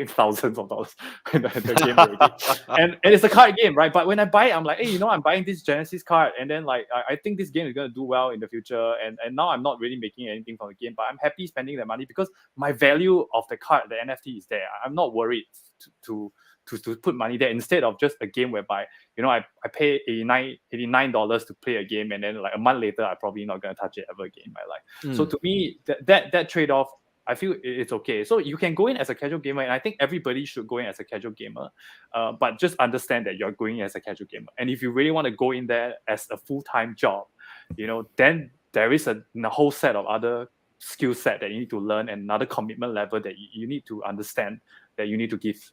S3: thousands of dollars in the game already. And it's a card game, right? But when I buy it, I'm like, hey, I'm buying this Genesis card, and then like I think this game is going to do well in the future, and now I'm not really making anything from the game, but I'm happy spending the money because my value of the card, the NFT, is there. I'm not worried to put money there instead of just a game whereby I pay $89 to play a game, and then like a month later I'm probably not going to touch it ever again in my life. So to me, that trade-off, I feel it's okay. So you can go in as a casual gamer, and I think everybody should go in as a casual gamer, but just understand that you're going in as a casual gamer. And if you really want to go in there as a full-time job, then there is a whole set of other skill set that you need to learn, and another commitment level that you need to understand, that you need to give.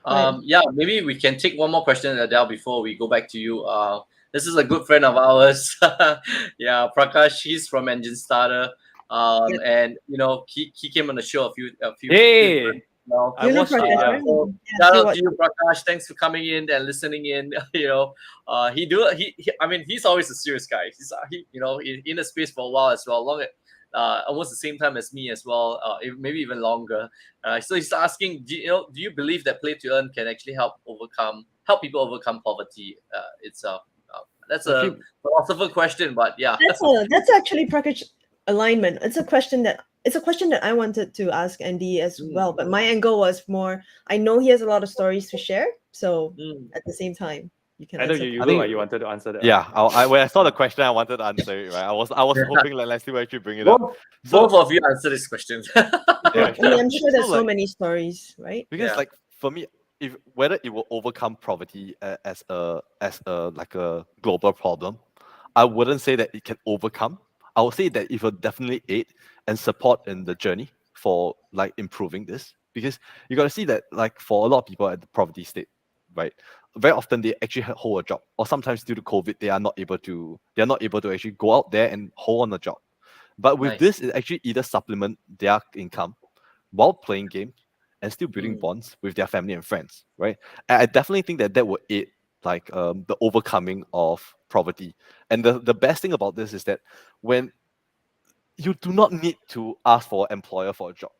S1: Yeah, maybe we can take one more question, Adele, before we go back to you. This is a good friend of ours. Yeah, Prakash. He's from Engine Starter. And he came on the show a few
S3: Hey,
S1: times. Well,
S3: I watched it.
S2: Prakash,
S3: Yeah.
S2: right?
S1: so
S2: Yeah,
S1: shout
S2: see
S1: out
S2: what-
S1: to you, Prakash. Thanks for coming in and listening in. I mean, he's always a serious guy. In the space for a while as well, almost the same time as me as well, maybe even longer. So he's asking, do you believe that play to earn can actually help people overcome poverty itself? That's a
S3: Actually-
S1: philosophical question, but yeah.
S2: That's actually Prakash alignment. It's a question that I wanted to ask Andie as well, but my angle was more, I know he has a lot of stories to share, so at the same time you can
S3: I know
S2: answer.
S3: you
S4: I
S3: look
S4: think-
S3: like you wanted to answer that.
S4: Yeah, when I saw the question, I wanted to answer it. Right, I was hoping like Leslie would actually bring it up.
S1: Both of you answer this question.
S3: Yeah.
S2: I mean, I'm sure there's
S4: So,
S2: so
S4: like-
S2: many stories, right?
S4: Because
S1: Yeah.
S4: like for me, if whether it will overcome poverty as a like a global problem, I wouldn't say that it can overcome. I would say that it will definitely aid and support in the journey for like improving this. Because you got to see that like for a lot of people at the poverty state, right? Very often they actually hold a job, or sometimes due to COVID they are not able to actually go out there and hold on a job. But with
S1: Nice.
S4: this, it actually either supplement their income while playing games and still building bonds with their family and friends, right? And I definitely think that will aid like the overcoming of poverty. And the best thing about this is that when you do not need to ask for an employer for a job,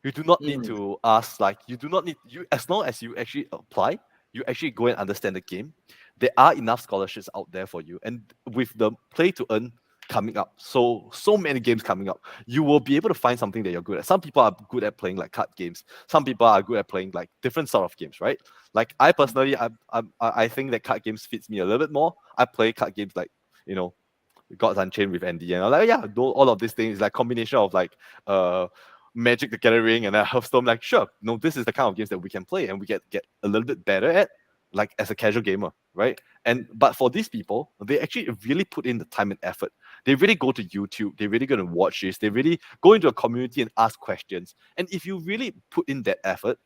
S4: you do not need to ask, like you do not need you as long as you actually apply, you actually go and understand the game. There are enough scholarships out there for you, and with the play to earn coming up, so many games coming up, you will be able to find something that you're good at. Some people are good at playing like card games, some people are good at playing like different sort of games, right? Like I personally, I think that card games fits me a little bit more. I play card games like Gods Unchained with Andie, and I'm like, yeah, all of these things, like combination of like Magic the Gathering and Hearthstone. Like, sure, no, this is the kind of games that we can play and we get a little bit better at, like as a casual gamer, right? But for these people, they actually really put in the time and effort. They really go to YouTube, they really go to watch this, they really go into a community and ask questions. And if you really put in that effort,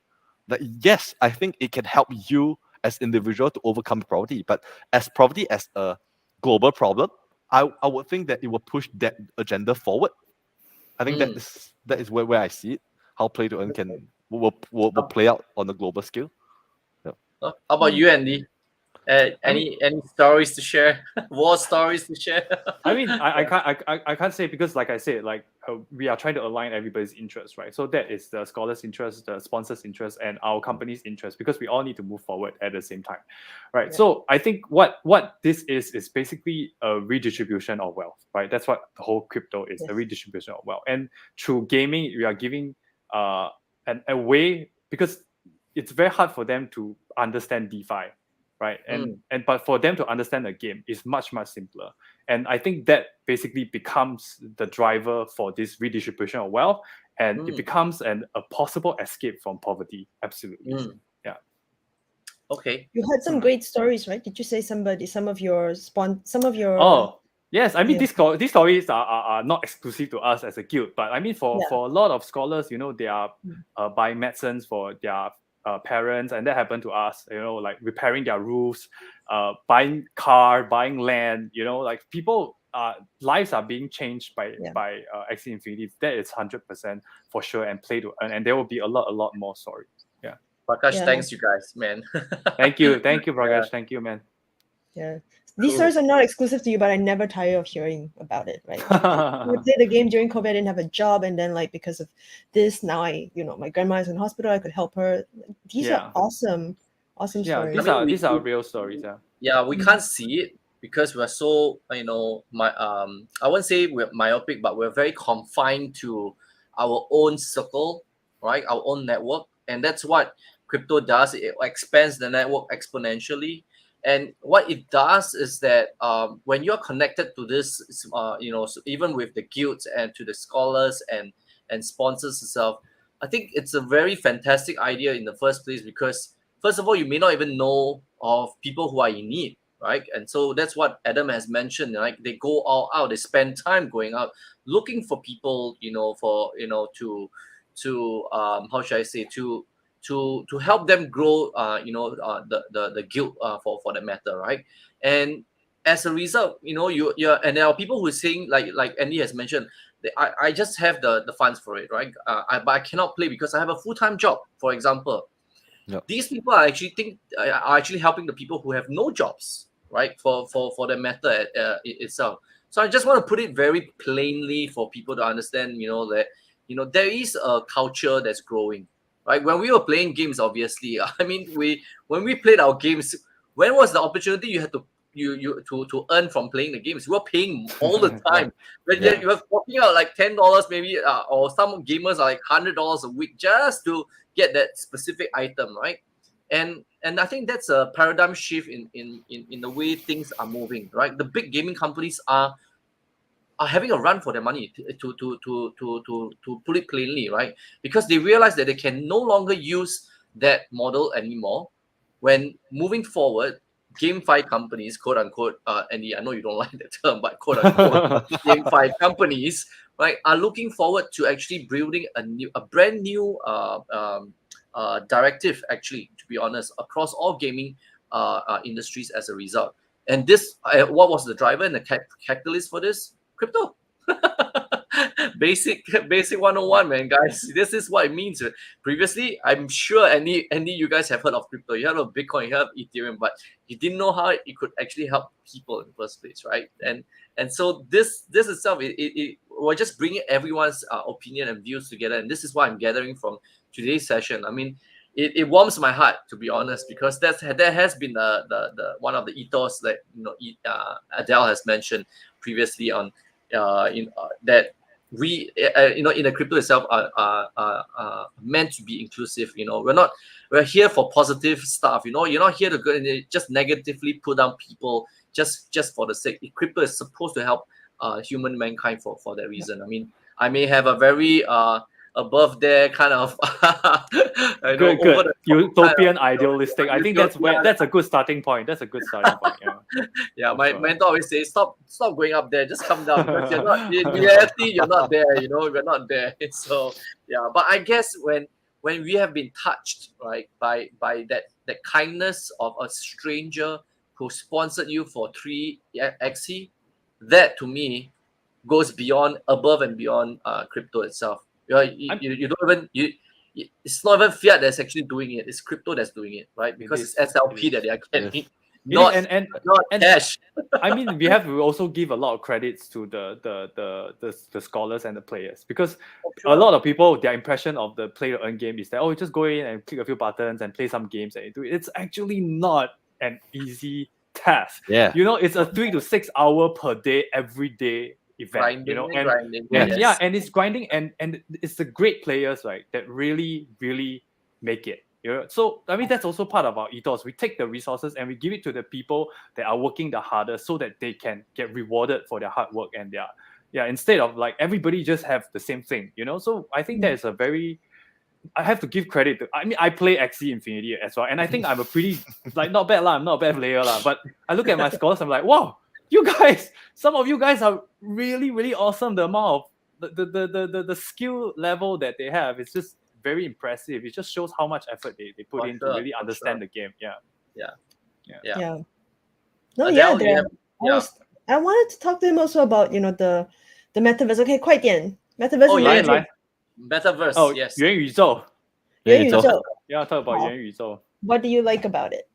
S4: like yes, I think it can help you as individual to overcome poverty. But as poverty as a global problem, I would think that it will push that agenda forward. I think that is where I see it. How play to earn will play out on a global scale.
S1: How about you, Andie? Any stories to share? War stories to share?
S3: I mean, I can't say, because like I said, like we are trying to align everybody's interests, right? So that is the scholars' interest, the sponsors' interest, and our company's interest, because we all need to move forward at the same time, right?
S2: Yeah.
S3: So I think what this is basically a redistribution of wealth, right? That's what the whole crypto is, a redistribution of wealth. And through gaming, we are giving a way, because it's very hard for them to understand DeFi, right? But for them to understand the game is much simpler. And I think that basically becomes the driver for this redistribution of wealth, and it becomes a possible escape from poverty. Absolutely. Yeah.
S1: Okay.
S2: You had some great stories, right? Did you say some of your
S3: Oh, yes. I mean, these stories are not exclusive to us as a guild, but I mean, for a lot of scholars, they are buying medicines for their parents, and that happened to us, like repairing their roofs, buying car, buying land, like people lives are being changed by Axie Infinity. That is 100% for sure, and play to earn, and there will be a lot more stories. Yeah.
S1: Prakash, thanks you guys, man.
S3: Thank you, Prakash. Thank you, man.
S2: Yeah. These stories are not exclusive to you, but I never tire of hearing about it, right? I would play the game during COVID, I didn't have a job, and then like because of this, now my grandma is in hospital, I could help her. These are awesome stories.
S3: These are real stories.
S1: Yeah, we can't see it because we're so I wouldn't say we're myopic, but we're very confined to our own circle, right? Our own network, and that's what crypto does. It expands the network exponentially. And what it does is that when you're connected to this, so even with the guilds and to the scholars and sponsors itself, I think it's a very fantastic idea in the first place, because first of all, you may not even know of people who are in need, right? And so that's what Adam has mentioned. Like they go all out, they spend time going out, looking for people, to how should I say, to help them grow, the guild, for that matter, right? And as a result, and there are people who are saying, like Andie has mentioned, I just have the funds for it, right? But I cannot play because I have a full-time job, for example.
S4: Yep.
S1: These people are actually helping the people who have no jobs, right? For the matter itself. So I just want to put it very plainly for people to understand, that there is a culture that's growing, right? When we were playing games, obviously, I mean, when we played our games, when was the opportunity you had to to earn from playing the games? You were paying all the time. When
S4: Yeah.
S1: you were forking out like $10 maybe, or some gamers are like $100 a week just to get that specific item, right? And I think that's a paradigm shift in the way things are moving, right? The big gaming companies are having a run for their money, to put it plainly, right? Because they realize that they can no longer use that model anymore. When moving forward, GameFi companies, quote unquote, and I know you don't like that term, but quote unquote, GameFi companies, right, are looking forward to actually building a brand new directive, actually, to be honest, across all gaming industries as a result. And this, what was the driver and the catalyst for this? Crypto. basic 101, man, guys. This is what it means. Previously, I'm sure Andie, you guys have heard of crypto. You heard of Bitcoin, you heard of Ethereum, but you didn't know how it could actually help people in the first place, right? And so this itself, we're just bringing everyone's opinion and views together, and this is what I'm gathering from today's session. I mean, it warms my heart, to be honest, because that has been the one of the ethos that Adele has mentioned previously on that we in the crypto itself are meant to be inclusive. We're here for positive stuff. You're not here to go and just negatively put down people just for the sake. Crypto is supposed to help human mankind for that reason. I mean, I may have a very above there kind of
S3: good
S1: over the
S3: utopian idealistic. I think that's a good starting point. That's a good starting point.
S1: Yeah, my mentor always says, stop going up there, just come down, because you're not in reality, you're not there, we're not there. So yeah, but I guess when we have been touched, right, by that kindness of a stranger who sponsored you for 3 XE, that to me goes above and beyond crypto itself. You don't even it's not even fiat that's actually doing it, it's crypto that's doing it, right? Because it's SLP that they are getting. Not cash.
S3: I mean, we have to also give a lot of credits to the scholars and the players, because a lot of people, their impression of the play to earn game is that, you just go in and click a few buttons and play some games and you do it. It's actually not an easy task.
S4: Yeah.
S3: It's a 3 to 6 hour per day, every day event.
S1: Grinding.
S3: And it's grinding, and it's the great players, right, that really make it. So I mean, that's also part of our ethos. We take the resources and we give it to the people that are working the hardest, so that they can get rewarded for their hard work and instead of like everybody just have the same thing. So I think that is a very, I have to give credit to. I mean, I play Axie Infinity as well, and I think I'm a pretty not bad lah. I'm not a bad player lah, but I look at my scores, I'm like, wow, some of you guys are really awesome. The amount of the skill level that they have, it's just very impressive. It just shows how much effort they put in to really understand the game.
S2: No, Adele, I wanted to talk to him also about the Metaverse. Okay, 快点 Metaverse.
S1: Metaverse.
S3: Oh,
S1: yes.
S3: 元宇宙. Yeah, talk about 元宇宙.
S2: What do you like about it?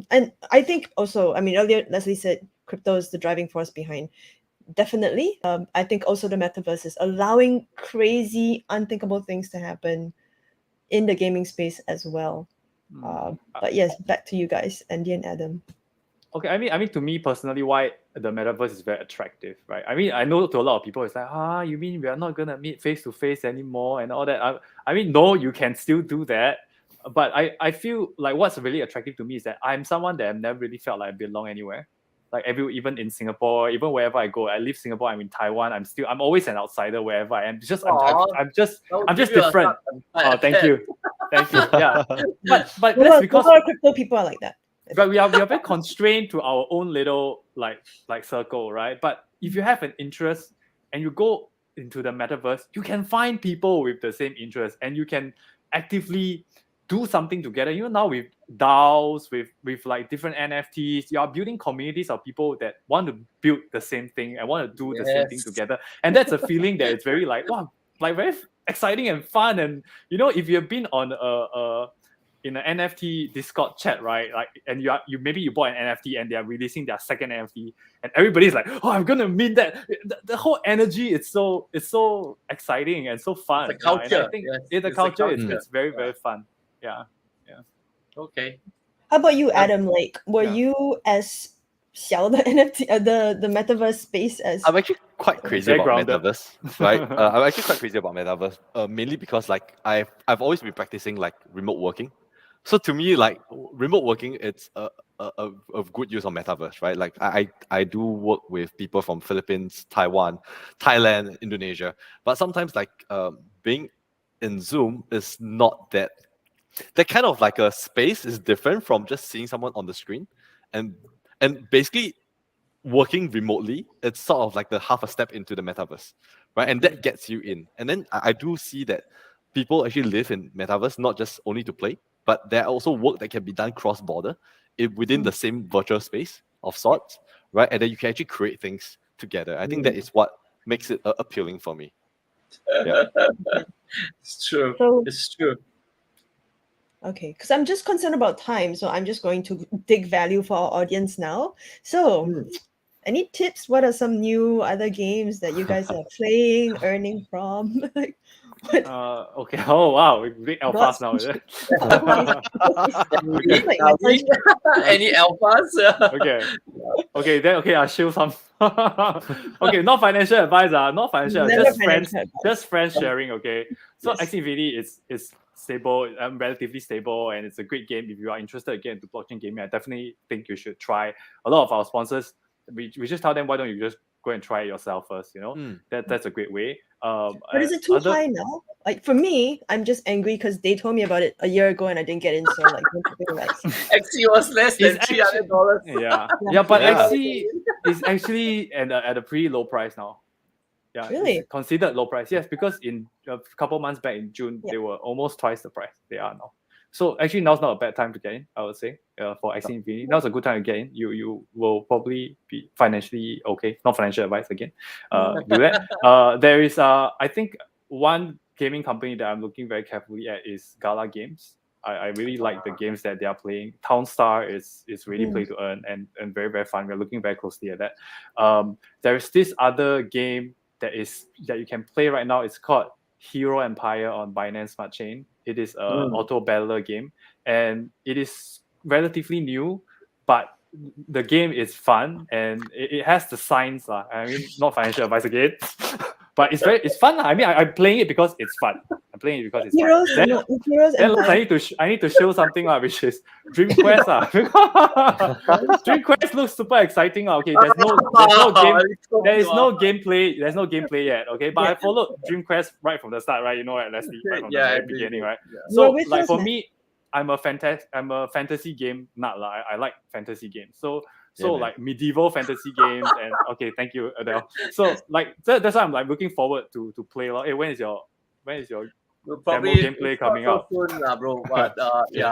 S2: And I think also, I mean, earlier Leslie said crypto is the driving force behind. Definitely. I think also the Metaverse is allowing crazy, unthinkable things to happen in the gaming space as well. But yes, back to you guys, Andie and Adam.
S3: Okay, I mean, to me personally, why the Metaverse is very attractive, right? I mean, I know to a lot of people, it's like, you mean we are not gonna meet face to face anymore and all that? I mean, no, you can still do that. But I feel like what's really attractive to me is that I'm someone that I've never really felt like I belong anywhere. Like even in Singapore, even wherever I go, I leave Singapore, I'm in Taiwan, I'm always an outsider wherever I am. I'm just different. Oh, thank you. Yeah. But that's because
S2: a lot of crypto people are like that.
S3: but we are very constrained to our own little like circle, right? But if you have an interest and you go into the metaverse, you can find people with the same interest and you can actively do something together. Now with DAOs, with like different NFTs, you are building communities of people that want to build the same thing and want to do the same thing together. And that's a feeling that it's very like, wow, like very exciting and fun. And if you've been on in an NFT Discord chat, right? Like, and you maybe you bought an NFT and they are releasing their second NFT, and everybody's like, "Oh, I'm gonna mint that." The whole energy, it's so exciting and so fun.
S1: The culture,
S3: and I think the culture, it's very very fun. Yeah.
S1: Okay.
S2: How about you, Adam? Like, were you as 小 the NFT, the metaverse space as?
S4: I'm actually quite crazy
S3: Very
S4: about
S3: grounded.
S4: Metaverse, right? I'm actually quite crazy about Metaverse, mainly because like I've always been practicing like remote working. So to me, like remote working, it's a good use of Metaverse, right? Like I do work with people from Philippines, Taiwan, Thailand, Indonesia, but sometimes like being in Zoom is not that kind of like a space is different from just seeing someone on the screen, and basically working remotely, it's sort of like the half a step into the metaverse, right? And that gets you in. And then I do see that people actually live in metaverse, not just only to play, but there are also work that can be done cross-border within the same virtual space of sorts, right? And then you can actually create things together. I think that is what makes it appealing for me. Yeah.
S1: It's true.
S2: So-
S1: It's true.
S2: Okay, because I'm just concerned about time, so I'm just going to dig value for our audience now. So, any tips? What are some new other games that you guys are playing, earning from? Like, what?
S3: Okay. Oh wow, we big alphas now, is it?
S2: Like my first-
S1: Any alphas?
S3: Okay. Then I'll show some. Okay, not financial advice. Not financial.
S2: Never
S3: Just
S2: financial
S3: friends.
S2: advice.
S3: Just friends sharing. Okay. So
S2: Yes.
S3: ex-Mediacorp is stable, relatively stable, and it's a great game. If you are interested again into blockchain gaming, I definitely think you should try. A lot of our sponsors, we just tell them, why don't you just go and try it yourself first? That's a great way.
S2: But is it too high now? Like for me, I'm just angry because they told me about it a year ago and I didn't get in. So like,
S1: XC was less than
S3: It's
S1: $300.
S3: Yeah, but
S4: Yeah.
S3: actually, it's actually at a pretty low price now. Yeah,
S2: Really?
S3: it's considered low price. Yes, because in a couple months back in June, they were almost twice the price they are now. So actually, now's not a bad time to get in, I would say. For Axie Infinity, now's a good time to get in. You will probably be financially okay. Not financial advice again. Do that. There is I think one gaming company that I'm looking very carefully at is Gala Games. I really like the games that they are playing. Townstar is really play to earn and very very fun. We're looking very closely at that. There is this other game that you can play right now. It's called Hero Empire on Binance Smart Chain. It is an auto battler game, and it is relatively new, but the game is fun and it has the signs. I mean, not financial advice again, but it's fun. I mean, I'm playing it because it's fun. I'm playing it because it's
S2: Heroes,
S3: fun.
S2: Heroes
S3: Then
S2: Empire.
S3: I need to show something which is Dream Quest. Dream Quest looks super exciting. Okay, there's no game. There is no gameplay. There's no gameplay yet. Okay, but I followed Dream Quest right from the start, right? You know, right, Leslie, right from the very beginning, right? So
S2: You're with
S3: like
S2: us,
S3: for
S2: man.
S3: me, I'm a fantasy game nut. I like fantasy games. So
S4: Yeah, man.
S3: like medieval fantasy games and okay, thank you, Adele. So like that's why I'm like looking forward to play. Hey, when is your
S1: We'll
S3: demo
S1: probably
S3: gameplay coming
S1: not
S3: out?
S1: so soon, bro. But yeah,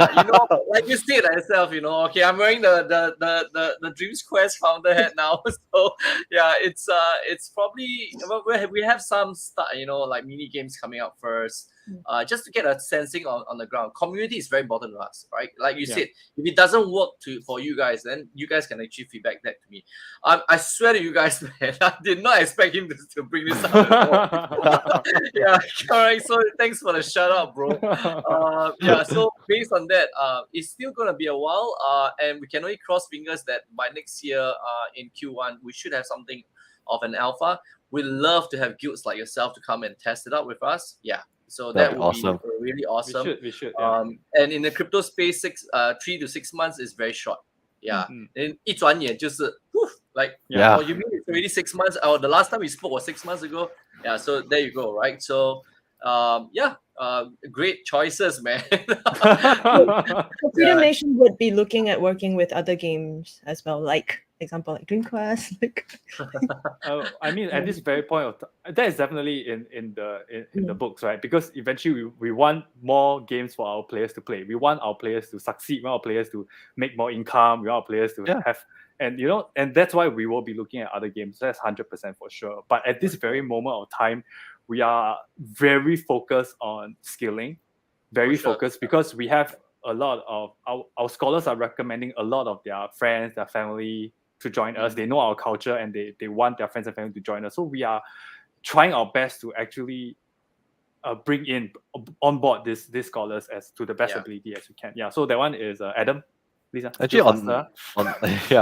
S1: like you said yourself, okay, I'm wearing the Dreams Quest founder hat now. So yeah, it's probably we have some like mini games coming out first. Just to get a sensing on the ground. Community is very important to us, right? Like you said, if it doesn't work for you guys, then you guys can actually feedback that to me. I swear to you guys, man, I did not expect him to bring this up at all. Yeah, correct. So thanks for the shout out, bro. Yeah, so based on that, it's still gonna be a while. And we can only cross fingers that by next year, in Q1, we should have something of an alpha. We'd love to have guilds like yourself to come and test it out with us. Yeah. So that
S4: That'd be
S1: would
S4: awesome.
S1: be really awesome.
S3: We should.
S1: And in the crypto space, 3 to 6 months is very short. Yeah. And 一转眼就是 poof, like,
S4: Yeah.
S1: oh, you mean it's already 6 months? Oh, the last time we spoke was 6 months ago. Yeah. So there you go. Right. So, yeah. great choices, man.
S2: So Freedom Nation would be looking at working with other games as well, like example like Dream Quest. Like
S3: I mean, at this very point of that is definitely in the books, right? Because eventually we want more games for our players to play. We want our players to succeed. We want our players to make more income. We want our players to have, and and that's why we will be looking at other games. That's 100% for sure. But at this very moment of time, we are very focused on scaling, very focused because we have a lot of our scholars are recommending a lot of their friends, their family to join us. They know our culture and they want their friends and family to join us. So we are trying our best to actually bring in on board these scholars as to the best ability as we can. Yeah. So that one is Adam. Lisa.
S4: Actually,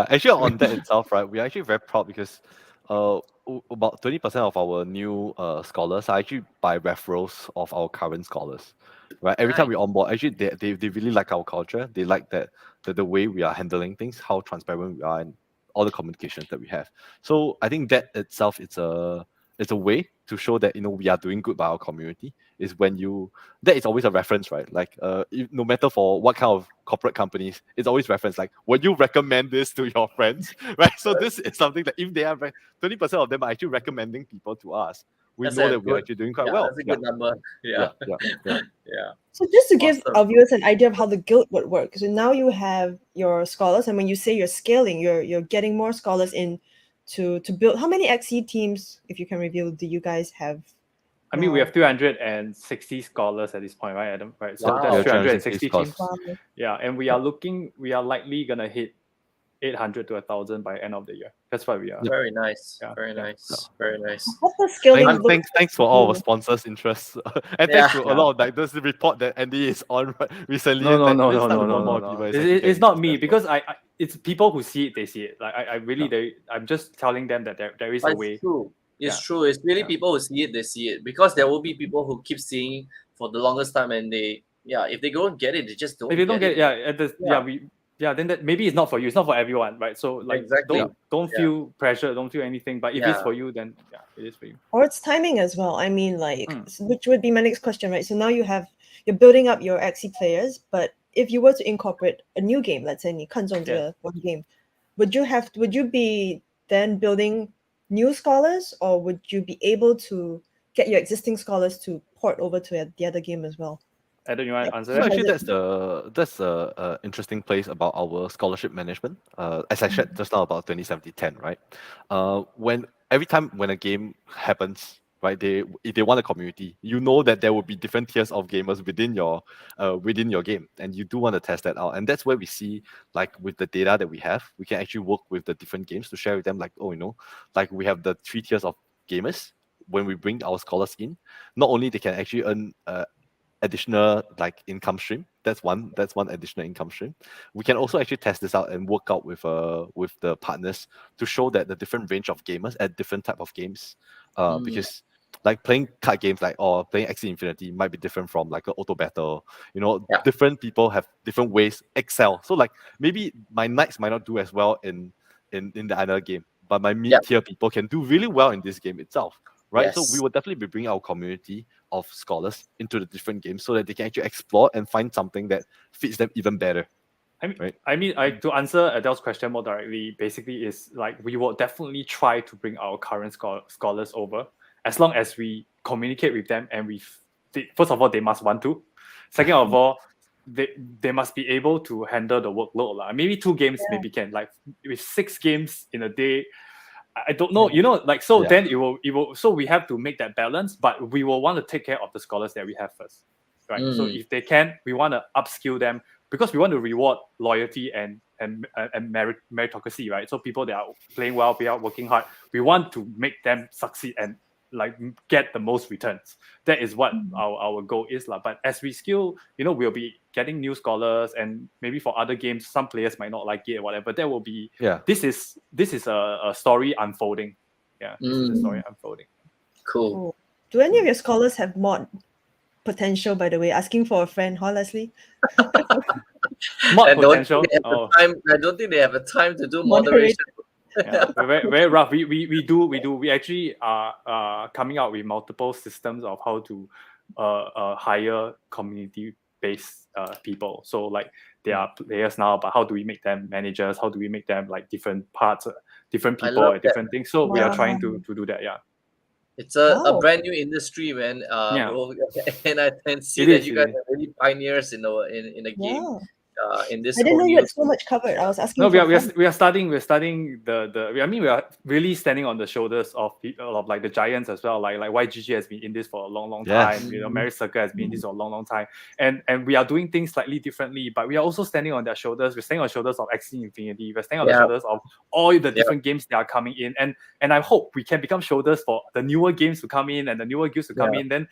S4: actually on that itself, right? We're actually very proud because about 20% of our new scholars are actually by referrals of our current scholars, right? Every time we onboard, actually they really like our culture. They like that the way we are handling things, how transparent we are, and all the communications that we have. So I think that itself it's a way to show that we are doing good by our community. Is when that is always a reference, right? Like no matter for what kind of corporate companies, it's always reference like, would you recommend this to your friends, right? So this is something that if they are 20% of them are actually recommending people to us, we know that we're actually doing quite well.
S1: That's a good number. Yeah.
S2: So just to give our viewers an idea of how the guild would work, so now you have your scholars, and when you say you're scaling, you're getting more scholars in to build. How many XE teams, if you can reveal, do you guys have?
S3: I mean, we have 260 scholars at this point, right, Adam? Right, so that's 360 teams. Wow. Yeah, and we are likely gonna hit 800 to 1,000 by end of the year. That's why we are.
S1: Very nice. Very nice. Very nice.
S2: What's the scaling?
S4: Thanks for all our sponsors' interest, and thanks to a lot of like this report that Andie is on recently.
S3: No. It's not me because it's people who see it. They see it. Like I really I'm just telling them that there is a way.
S1: It's true. It's really people who see it, they see it. Because there will be people who keep seeing for the longest time, and if they don't get it, they just don't.
S3: If you don't get it, then that maybe it's not for you. It's not for everyone, right? So like, don't feel pressure, don't feel anything. But if it's for you, then it is for you.
S2: Or it's timing as well. I mean, like, which would be my next question, right? So now you're building up your XE players, but if you were to incorporate a new game, let's say 你看中这个 one game, would you be then building new scholars, or would you be able to get your existing scholars to port over to the other game as well?
S3: Adam, you want to answer
S4: that? Actually, that's the interesting place about our scholarship management. As I said just now about 2070-10, right? When a game happens, right? If they want a community, you know that there will be different tiers of gamers within your game, and you do want to test that out. And that's where we see, like with the data that we have, we can actually work with the different games to share with them, like, like we have the 3 tiers of gamers. When we bring our scholars in, not only they can actually earn additional like income stream. That's one additional income stream. We can also actually test this out and work out with the partners to show that the different range of gamers at different type of games. Because like playing card games or playing Axie Infinity might be different from like an auto battle. Different people have different ways excel. So like maybe my knights might not do as well in the other game, but my mid-tier people can do really well in this game itself. Right, so we will definitely be bringing our community of scholars into the different games so that they can actually explore and find something that fits them even better.
S3: To answer Adele's question more directly, basically is like we will definitely try to bring our current scholars over as long as we communicate with them, and first of all they must want to. Second of all, they must be able to handle the workload. Maybe 2 games maybe can, like with 6 games in a day. I don't know, then it will. So we have to make that balance, but we will want to take care of the scholars that we have first, right? So if they can, we want to upskill them because we want to reward loyalty and meritocracy, right? So people that are playing well, they are working hard. We want to make them succeed and like get the most returns. That is what our goal is, But as we skill, we'll be getting new scholars, and maybe for other games, some players might not like it or whatever. There will be this is a story unfolding. This is a story unfolding.
S1: Cool.
S2: Do any of your scholars have mod potential, by the way? Asking for a friend, huh, Leslie?
S3: Mod potential.
S1: I don't think they have the time to do moderation.
S3: Very, very rough. We do. We actually are coming out with multiple systems of how to hire community-based people. So like they are players now, but how do we make them managers? How do we make them like different parts, different
S1: I
S3: people
S1: love
S3: at different things? So we are trying
S2: Wow.
S3: to do that. Yeah.
S1: It's a
S2: Wow.
S1: brand new industry, man.
S3: Yeah.
S1: Bro, and I can see
S3: It
S1: that
S3: is,
S1: you
S3: it
S1: guys
S3: is.
S1: are really pioneers in the game.
S2: Yeah.
S1: In this
S2: I didn't
S1: whole
S2: know you
S1: new.
S2: had so much covered. I was asking
S3: No, we
S2: for
S3: are
S2: fun.
S3: we are starting the I mean we are really standing on the shoulders of people of like the giants as well. Like YGG has been in this for a long
S4: Yes.
S3: time. You know, Mary Circle has been in this for a long time. And we are doing things slightly differently, but we are also standing on their shoulders. We're standing on the shoulders of Axie Infinity. We're standing on the shoulders of all the different games that are coming in. And I hope we can become shoulders for the newer games to come in and the newer games to come in. Then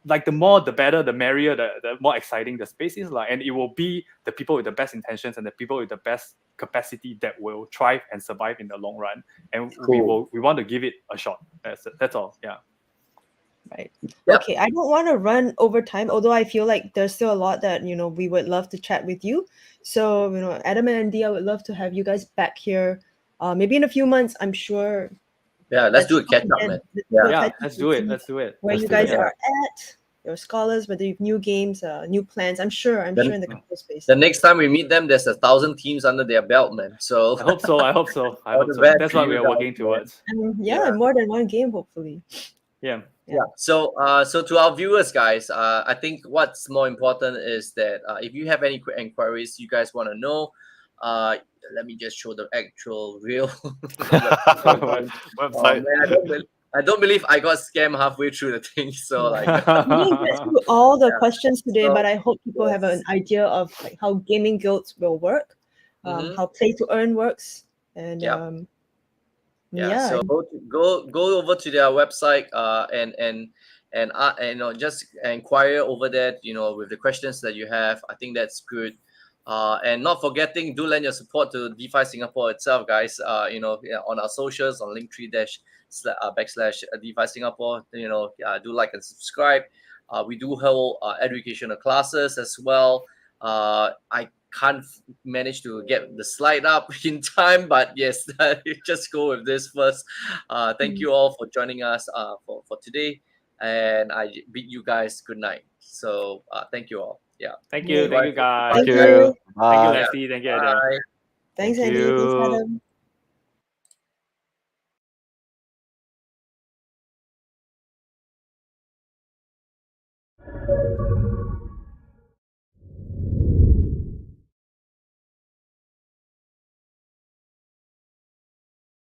S3: like the more the better, the merrier, the more exciting the space is like, and it will be the people with the best intentions and the people with the best capacity that will thrive and survive in the long run. And we want to give it a shot. That's all. Yeah.
S2: Right.
S1: Yep.
S2: Okay. I don't want to run over time, although I feel like there's still a lot that we would love to chat with you. So Adam and Andie, I would love to have you guys back here. Maybe in a few months. I'm sure.
S1: Yeah, let's do a catch up, man.
S3: Yeah, let's do it. Let's do it.
S2: Where
S4: Let's
S2: you
S4: do
S2: guys
S4: it.
S2: are at, your scholars, whether you have new games, new plans. I'm sure in the crypto space.
S1: The next time we meet them, there's 1,000 teams under their belt, man. So
S3: I hope so. I hope so. That's what we are working towards.
S2: Yeah, more than one game, hopefully.
S3: Yeah.
S1: So to our viewers, guys, I think what's more important is that if you have any inquiries you guys want to know, let me just show the actual real
S4: Website.
S1: man, I don't believe I got scammed halfway through the thing. So like,
S2: we didn't get through all the questions today,
S1: So,
S2: but I hope people have an idea of like how gaming guilds will work, how play to earn works, and
S1: So go over to their website and just inquire over that with the questions that you have. I think that's good. And not forgetting, do lend your support to DeFi Singapore itself, guys. On our socials, on Linktree / DeFi Singapore. Do like and subscribe. We do hold educational classes as well. I can't manage to get the slide up in time, but yes, just go with this first. Thank you all for joining us for today, and I bid you guys good night. So thank you all. Yeah.
S3: Thank you guys.
S2: Thank you.
S3: Thank you,
S4: Bye.
S3: Leslie. Thank you, Adele.
S2: Thanks,
S3: Thank
S2: Andie. Thanks,
S3: you.
S2: Adam.